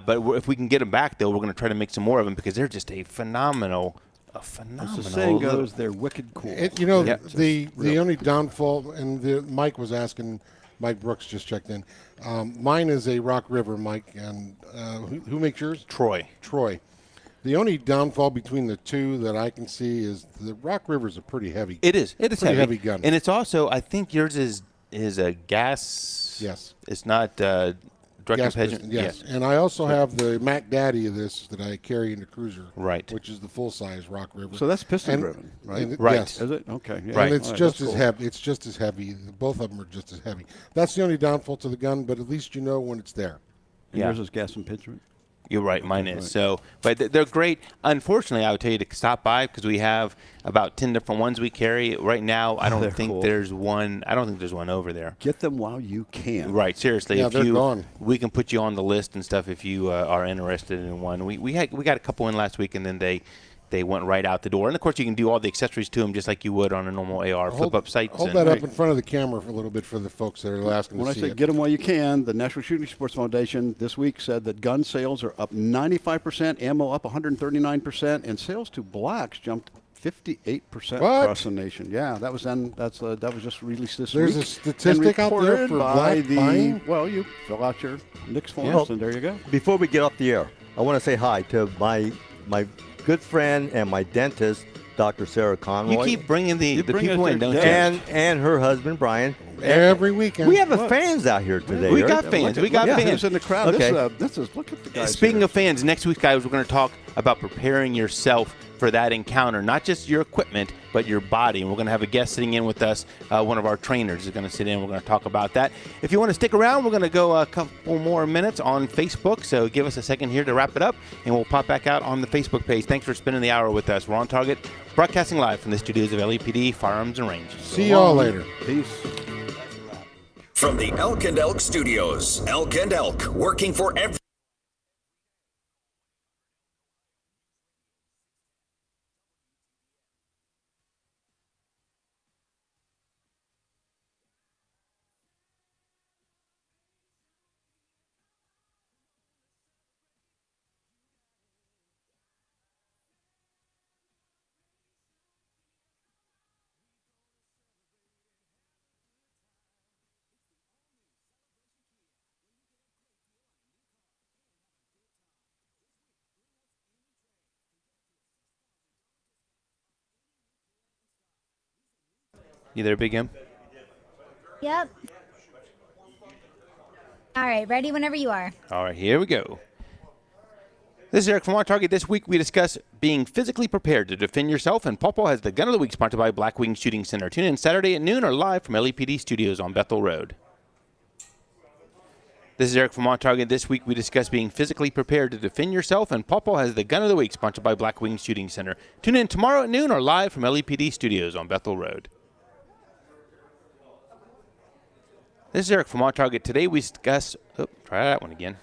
But if we can get them back, though, we're going to try to make some more of them because they're just a phenomenal. As the saying goes, they're wicked cool. The only downfall, and Mike was asking, Mike Brooks just checked in. Mine is a Rock River, Mike, and who makes yours? Troy. The only downfall between the two that I can see is the Rock River is a pretty heavy. It is. It is pretty heavy gun, and it's also, I think yours is a gas. Yes. It's not direct impingement. Yes. And I also have the Mac Daddy of this that I carry in the cruiser. Right. Which is the full size Rock River. So that's piston driven, right? Right. Yes. Is it? Okay. Yeah. Right. And it's just as heavy. It's just as heavy. Both of them are just as heavy. That's the only downfall to the gun, but at least you know when it's there. And yours is gas impingement? You're right, mine is. So, but they're great. Unfortunately, I would tell you to stop by because we have about 10 different ones we carry right now. I don't think there's one. I don't think there's one over there. Get them while you can. Right, seriously. Yeah, they're gone. We can put you on the list and stuff if you are interested in one. We got a couple in last week, and then they they went right out the door. And, of course, you can do all the accessories to them just like you would on a normal AR flip-up sights. Hold that up in front of the camera for a little bit for the folks that are asking When to I see say it. get them while you can, the National Shooting Sports Foundation this week said that gun sales are up 95%, ammo up 139%, and sales to blacks jumped 58% What? across the nation. Yeah, that was that was just released this There's week. a statistic and out there reported for by black buying? Well, you fill out your NICS forms, Well, and there you go. Before we get off the air, I want to say hi to my good friend and my dentist, Dr. Sarah Conroy. You keep bringing the people in, don't you? And her husband, Brian. Every weekend. We have fans out here today. We right? got fans. We got fans in the crowd. Okay. This is look at the guys. Speaking here. of fans, next week, guys, we're going to talk about preparing yourself for that encounter. Not just your equipment, but your body. And we're going to have a guest sitting in with us. One of our trainers is going to sit in. We're going to talk about that. If you want to stick around, we're going to go a couple more minutes on Facebook. So give us a second here to wrap it up, and we'll pop back out on the Facebook page. Thanks for spending the hour with us. We're on Target, broadcasting live from the studios of LAPD Firearms and Range. See y'all later. Peace. From the Elk and Elk Studios, Elk and Elk, working for every. You there, Big M? Yep. All right, ready whenever you are. All right, here we go. This is Eric from OnTarget. This week we discuss being physically prepared to defend yourself, and Pawpaw has the Gun of the Week sponsored by Blackwing Shooting Center. Tune in Saturday at noon or live from LAPD Studios on Bethel Road. This is Eric from OnTarget. This week we discuss being physically prepared to defend yourself, and Pawpaw has the Gun of the Week sponsored by Blackwing Shooting Center. Tune in tomorrow at noon or live from LAPD Studios on Bethel Road. This is Eric from OnTarget. Today we discuss... try that one again.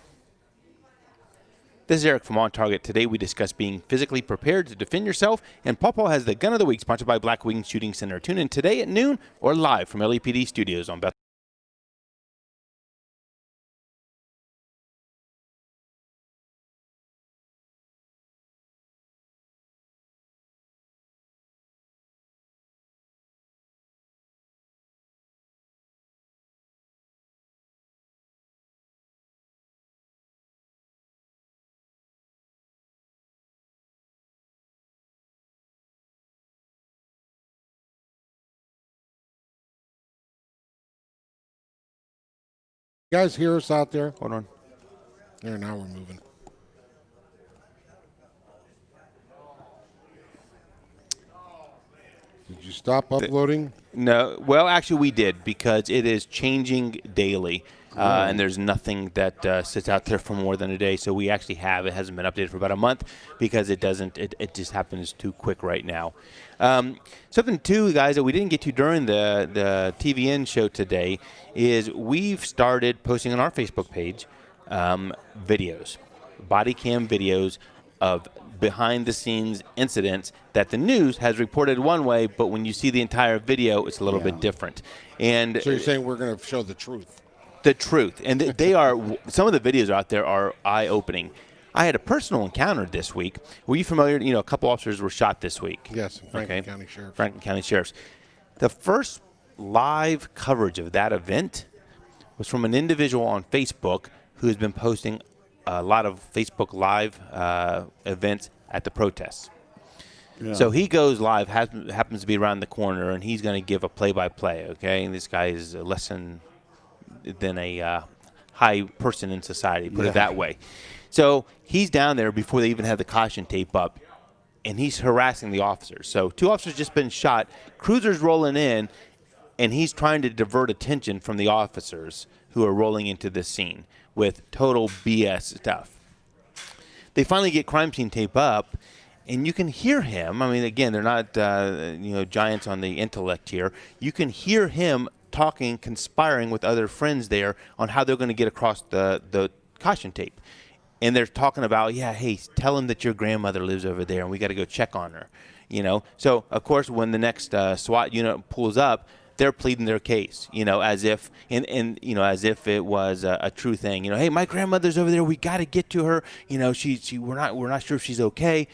This is Eric from OnTarget. Today we discuss being physically prepared to defend yourself, and Pawpaw has the Gun of the Week sponsored by Blackwing Shooting Center. Tune in today at noon or live from LAPD Studios on Bethel. You guys hear us out there? Hold on. There, now we're moving. Did you stop uploading? No. Well, actually, we did because it is changing daily, and there's nothing that sits out there for more than a day. So we actually have. It hasn't been updated for about a month because it doesn't. It just happens too quick right now. Something too, guys, that we didn't get to during the TVN show today is we've started posting on our Facebook page videos, body cam videos of behind-the-scenes incidents that the news has reported one way, but when you see the entire video, it's a little bit different. And So you're saying we're going to show the truth? The truth. And they are, some of the videos out there are eye-opening. I had a personal encounter this week. Were you familiar? You know, a couple officers were shot this week. Yes, Franklin County Sheriff's. Franklin County Sheriff's. The first live coverage of that event was from an individual on Facebook who has been posting a lot of Facebook Live events at the protests. Yeah. So he goes live, happens to be around the corner, and he's going to give a play-by-play, okay? And this guy is less than a high person in society, put it that way. So he's down there before they even have the caution tape up, and he's harassing the officers. So two officers just been shot, cruisers rolling in, and he's trying to divert attention from the officers who are rolling into this scene with total BS stuff. They finally get crime scene tape up, and you can hear him. I mean, again, they're not giants on the intellect here. You can hear him talking, conspiring with other friends there on how they're going to get across the caution tape. and they're talking about, yeah, hey, tell him that your grandmother lives over there, and we got to go check on her. So of course, when the next SWAT unit pulls up, they're pleading their case, as if as if it was a true thing. Hey, my grandmother's over there. We got to get to her. We're not sure if she's okay,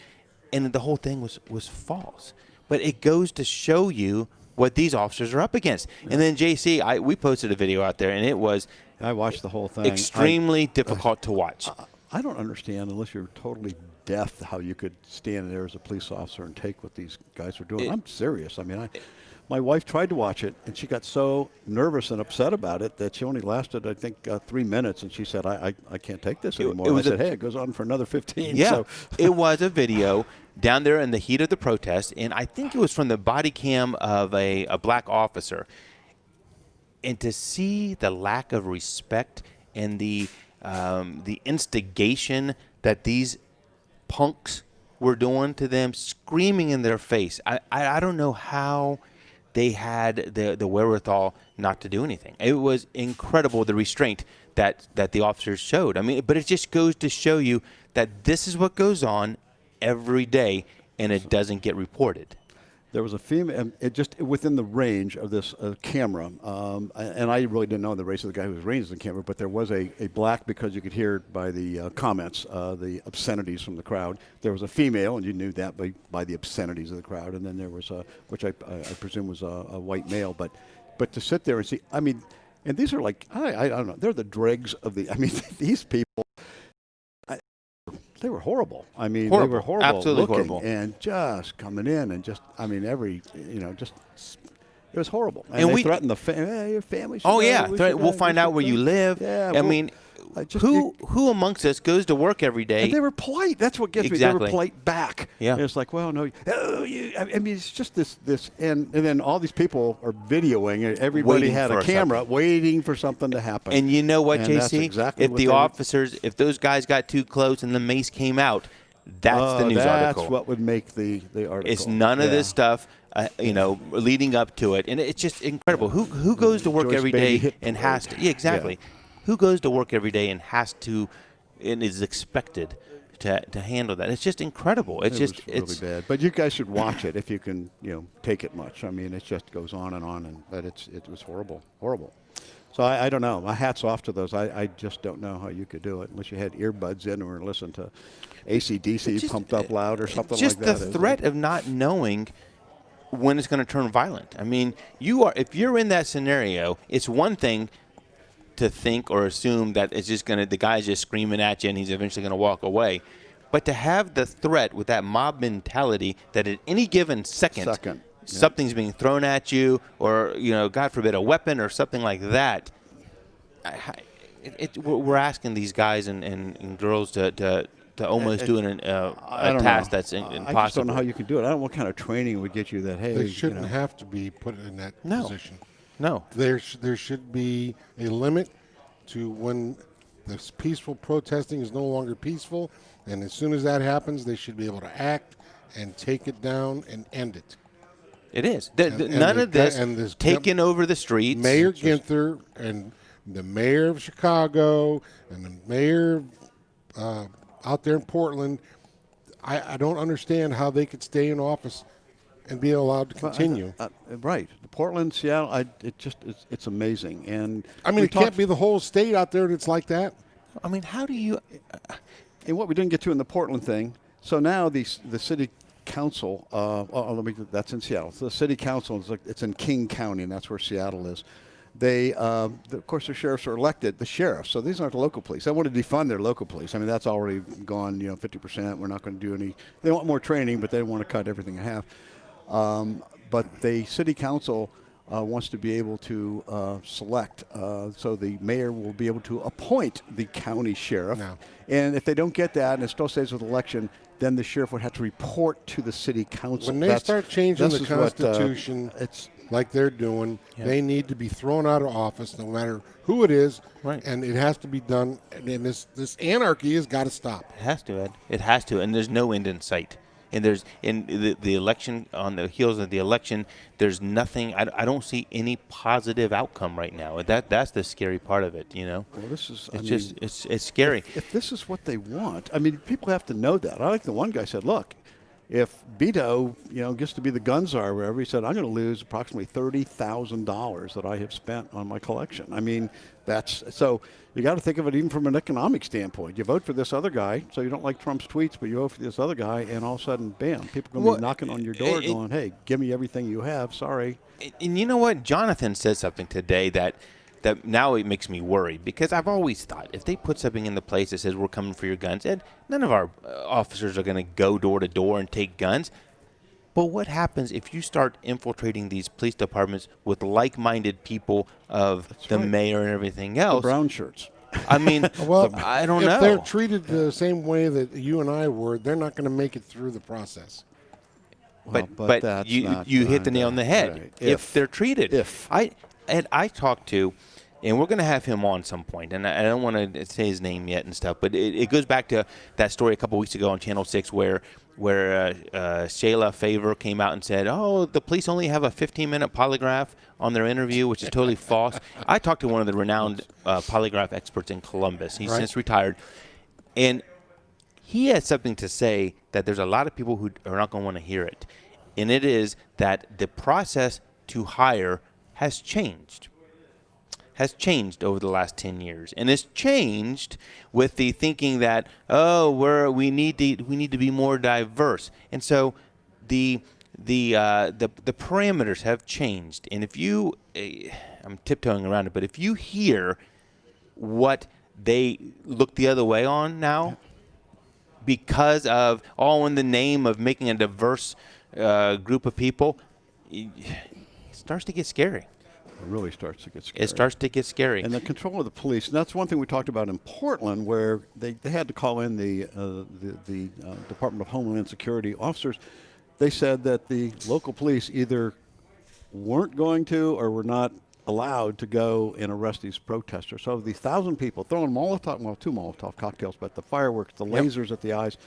and the whole thing was false. But it goes to show you what these officers are up against. And then JC, we posted a video out there, and it was I watched the whole thing. Extremely difficult to watch. I don't understand, unless you're totally deaf, how you could stand there as a police officer and take what these guys were doing. I'm serious. I mean, my wife tried to watch it, and she got so nervous and upset about it that she only lasted, I think, 3 minutes, and she said, I can't take this anymore. I said, hey, it goes on for another 15. Yeah, So. It was a video down there in the heat of the protest, and I think it was from the body cam of a black officer. And to see the lack of respect and the instigation that these punks were doing to them, screaming in their face, I don't know how they had the wherewithal not to do anything. It was incredible, the restraint that the officers showed. I mean, but it just goes to show you that this is what goes on every day, and it doesn't get reported. There was a female, just within the range of this camera, and I really didn't know the race of the guy who was ranging the camera, but there was a black, because you could hear by the comments, the obscenities from the crowd. There was a female, and you knew that by the obscenities of the crowd, and then there was which I presume was a white male. But to sit there and see, I mean, and these are like, I don't know, they're the dregs of the, I mean, these people, they were horrible. I mean, horrible. They were horrible, absolutely looking, horrible, and just coming in and just, I mean, it was horrible. And they we threatened your family. Oh yeah, we'll find out where you live. Yeah, I mean, who amongst us goes to work every day? And they were polite. That's what gets me. They were polite back. Yeah, and it's like, well, no, I mean, it's just this, and then all these people are videoing. Everybody Waiting had for a a camera, waiting for something to happen. And you know what, And JC? that's exactly if what the they were- officers, if those guys got too close and the mace came out, that's the news article. That's what would make the article. It's none of this stuff, leading up to it, and it's just incredible. Who goes to work Joyce every Beatty day hit and parade. has to? Yeah, exactly. Yeah. Who goes to work every day and has to, and is expected to handle that? It's just incredible. It's It just was really bad. But you guys should watch it if you can, take it much. I mean, it just goes on, but it was horrible. So I don't know. My hat's off to those. I just don't know how you could do it unless you had earbuds in or listen to AC/DC pumped up loud or something like that. Just the threat of not knowing when it's going to turn violent. I mean, if you're in that scenario, it's one thing to think or assume that it's just the guy's just screaming at you and he's eventually going to walk away. But to have the threat with that mob mentality that at any given second something's being thrown at you, or God forbid, a weapon or something like that. We're asking these guys and girls to almost do a task that's impossible. I just don't know how you can do it. I don't know what kind of training would get you that. Hey, they shouldn't have to be put in that position. No, there should be a limit to when this peaceful protesting is no longer peaceful, and as soon as that happens, they should be able to act and take it down and end it. It is. None of this taking over the streets. Mayor Ginther and the mayor of Chicago and the mayor out there in Portland, I don't understand how they could stay in office and be allowed to continue. Right. Portland, Seattle, it's amazing. And I mean, it can't be the whole state out there that's like that. I mean, how do you... And what we didn't get to in the Portland thing, so now the city council, that's in Seattle. So the city council, it's in King County, and that's where Seattle is. They, of course, the sheriffs are elected, the sheriffs. So these aren't the local police. They want to defund their local police. I mean, that's already gone, 50%. We're not going to do any. They want more training, but they want to cut everything in half. But the city council wants to be able to select. So the mayor will be able to appoint the county sheriff. No. And if they don't get that, and it still stays with election, then the sheriff would have to report to the city council. When they start changing the Constitution, it's like they're doing, they need to be thrown out of office, no matter who it is, and it has to be done. And this anarchy has got to stop. It has to, Ed. It has to, and there's no end in sight. And there's in the election, on the heels of the election, there's nothing. I don't see any positive outcome right now. That's the scary part of it. Well, this is. It's scary. If this is what they want, I mean, people have to know that. I like the one guy said, look, if Beto, gets to be the gun czar or wherever, he said, I'm going to lose approximately $30,000 that I have spent on my collection. I mean, that's so you got to think of it even from an economic standpoint. You vote for this other guy, so you don't like Trump's tweets, but you vote for this other guy, and all of a sudden, bam, people are going to be knocking on your door going, hey, give me everything you have. Sorry. And you know what? Jonathan said something today that now it makes me worry, because I've always thought if they put something in the place that says we're coming for your guns, and none of our officers are going to go door to door and take guns. But what happens if you start infiltrating these police departments with like-minded people of mayor and everything else? The brown shirts. I mean, well, I don't know. If they're treated the same way that you and I were, they're not going to make it through the process. But that's you hit the nail on the head. Right. If they're treated. I talked to, and we're going to have him on some point, and I don't want to say his name yet and stuff, but it goes back to that story a couple weeks ago on Channel 6 where Shayla Favor came out and said, oh, the police only have a 15-minute polygraph on their interview, which is totally false. I talked to one of the renowned polygraph experts in Columbus. He's since retired. And he had something to say that there's a lot of people who are not going to want to hear it. And it is that the process to hire has changed over the last 10 years. And it's changed with the thinking that, we need to be more diverse. And so the parameters have changed. And if you, I'm tiptoeing around it, but if you hear what they look the other way on now, because of all in the name of making a diverse group of people, it starts to get scary. It really starts to get scary. It starts to get scary. And the control of the police, and that's one thing we talked about in Portland, where they had to call in the Department of Homeland Security officers. They said that the local police either weren't going to or were not allowed to go and arrest these protesters. So these 1,000 people throwing two Molotov cocktails, but the fireworks, the lasers at the eyes,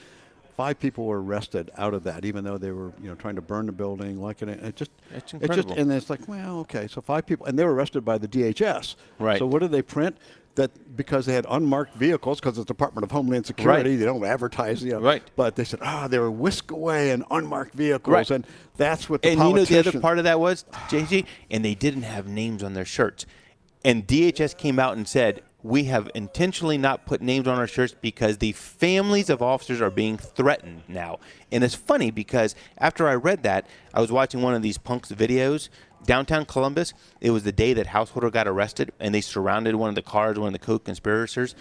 5 people were arrested out of that, even though they were, trying to burn the building. It's incredible. And it's like, well, okay, so 5 people, and they were arrested by the DHS. Right. So what did they print? That because they had unmarked vehicles, because the Department of Homeland Security, they don't advertise, Right. But they said, they were whisked away in unmarked vehicles, and that's what the politicians. And the other part of that was, JG, and they didn't have names on their shirts. And DHS came out and said, we have intentionally not put names on our shirts because the families of officers are being threatened now. And it's funny because after I read that, I was watching one of these punks videos. Downtown Columbus, it was the day that Householder got arrested, and they surrounded one of the cars, one of the co-conspirators,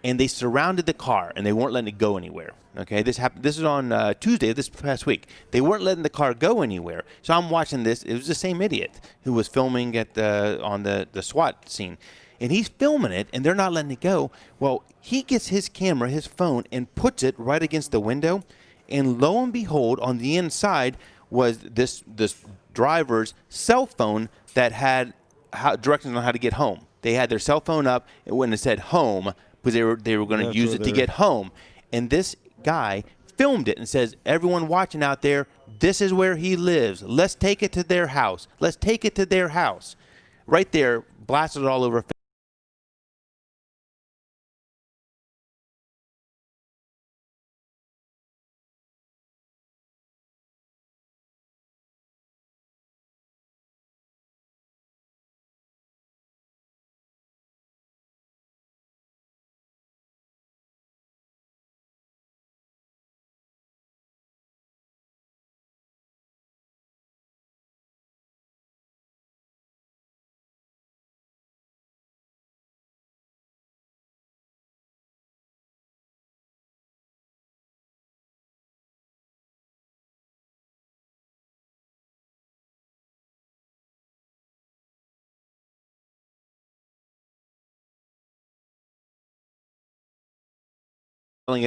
and they surrounded the car, and they weren't letting it go anywhere. Okay, this happened. This is on Tuesday, this past week. They weren't letting the car go anywhere. So I'm watching this. It was the same idiot who was filming on the SWAT scene. And he's filming it, and they're not letting it go. Well, he gets his camera, his phone, and puts it right against the window. And lo and behold, on the inside was this driver's cell phone that had directions on how to get home. They had their cell phone up when it said home, because they were going to use it to get home. And this guy filmed it and says, everyone watching out there, this is where he lives. Let's take it to their house. Let's take it to their house. Right there, blasted it all over. It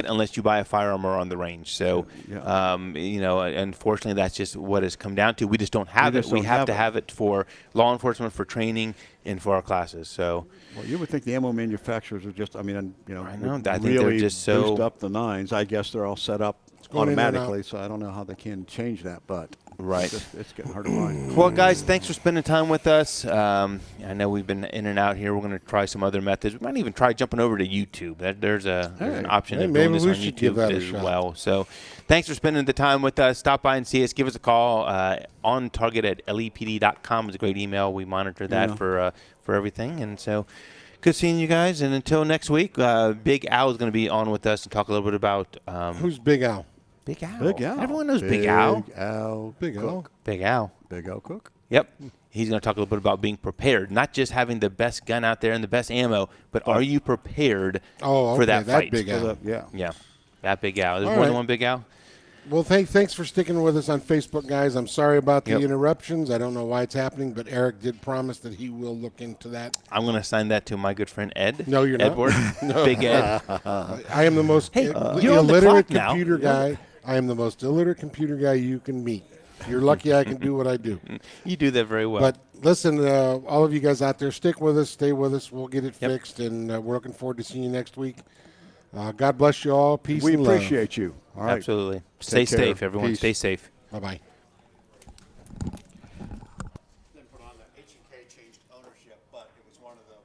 unless you buy a firearm or on the range. So, unfortunately, that's just what it's come down to. We just don't have it. We have to have it for law enforcement, for training, and for our classes. So, well, you would think the ammo manufacturers are just, I know. I think really they're just so boost up the nines. I guess they're all set up. Going in and out. automatically, so I don't know how they can change that, but Right. it's getting hard to find. Well, guys, thanks for spending time with us. I know we've been in and out here. We're going to try some other methods. We might even try jumping over to YouTube. There's an option of doing this on YouTube as well. So thanks for spending the time with us. Stop by and see us. Give us a call. OnTarget at lepd.com is a great email. We monitor that for everything. And so good seeing you guys. And until next week, Big Al is going to be on with us and talk a little bit about who's Big Al? Big Al. Big Al. Everyone knows Big Al. Big Al. Big Al. Cook. Big Al. Big Al Cook. Yep. He's going to talk a little bit about being prepared, not just having the best gun out there and the best ammo, but are you prepared for that fight? Big Al. Yeah. That Big Al. There's All more right. than one Big Al? Well, thanks for sticking with us on Facebook, guys. I'm sorry about the interruptions. I don't know why it's happening, but Eric did promise that he will look into that. I'm going to assign that to my good friend Ed. No, you're Edward. not. Big Ed. I am the most you're on the illiterate clock now. computer guy. I am the most illiterate computer guy you can meet. You're lucky I can do what I do. You do that very well. But listen, all of you guys out there, stick with us, stay with us. We'll get it fixed, and we're looking forward to seeing you next week. God bless you all. Peace We and love. appreciate you. All right. Absolutely. Stay Take care. safe, everyone. Peace. Stay safe. Bye-bye. Then put on the H&K changed ownership, but it was one of the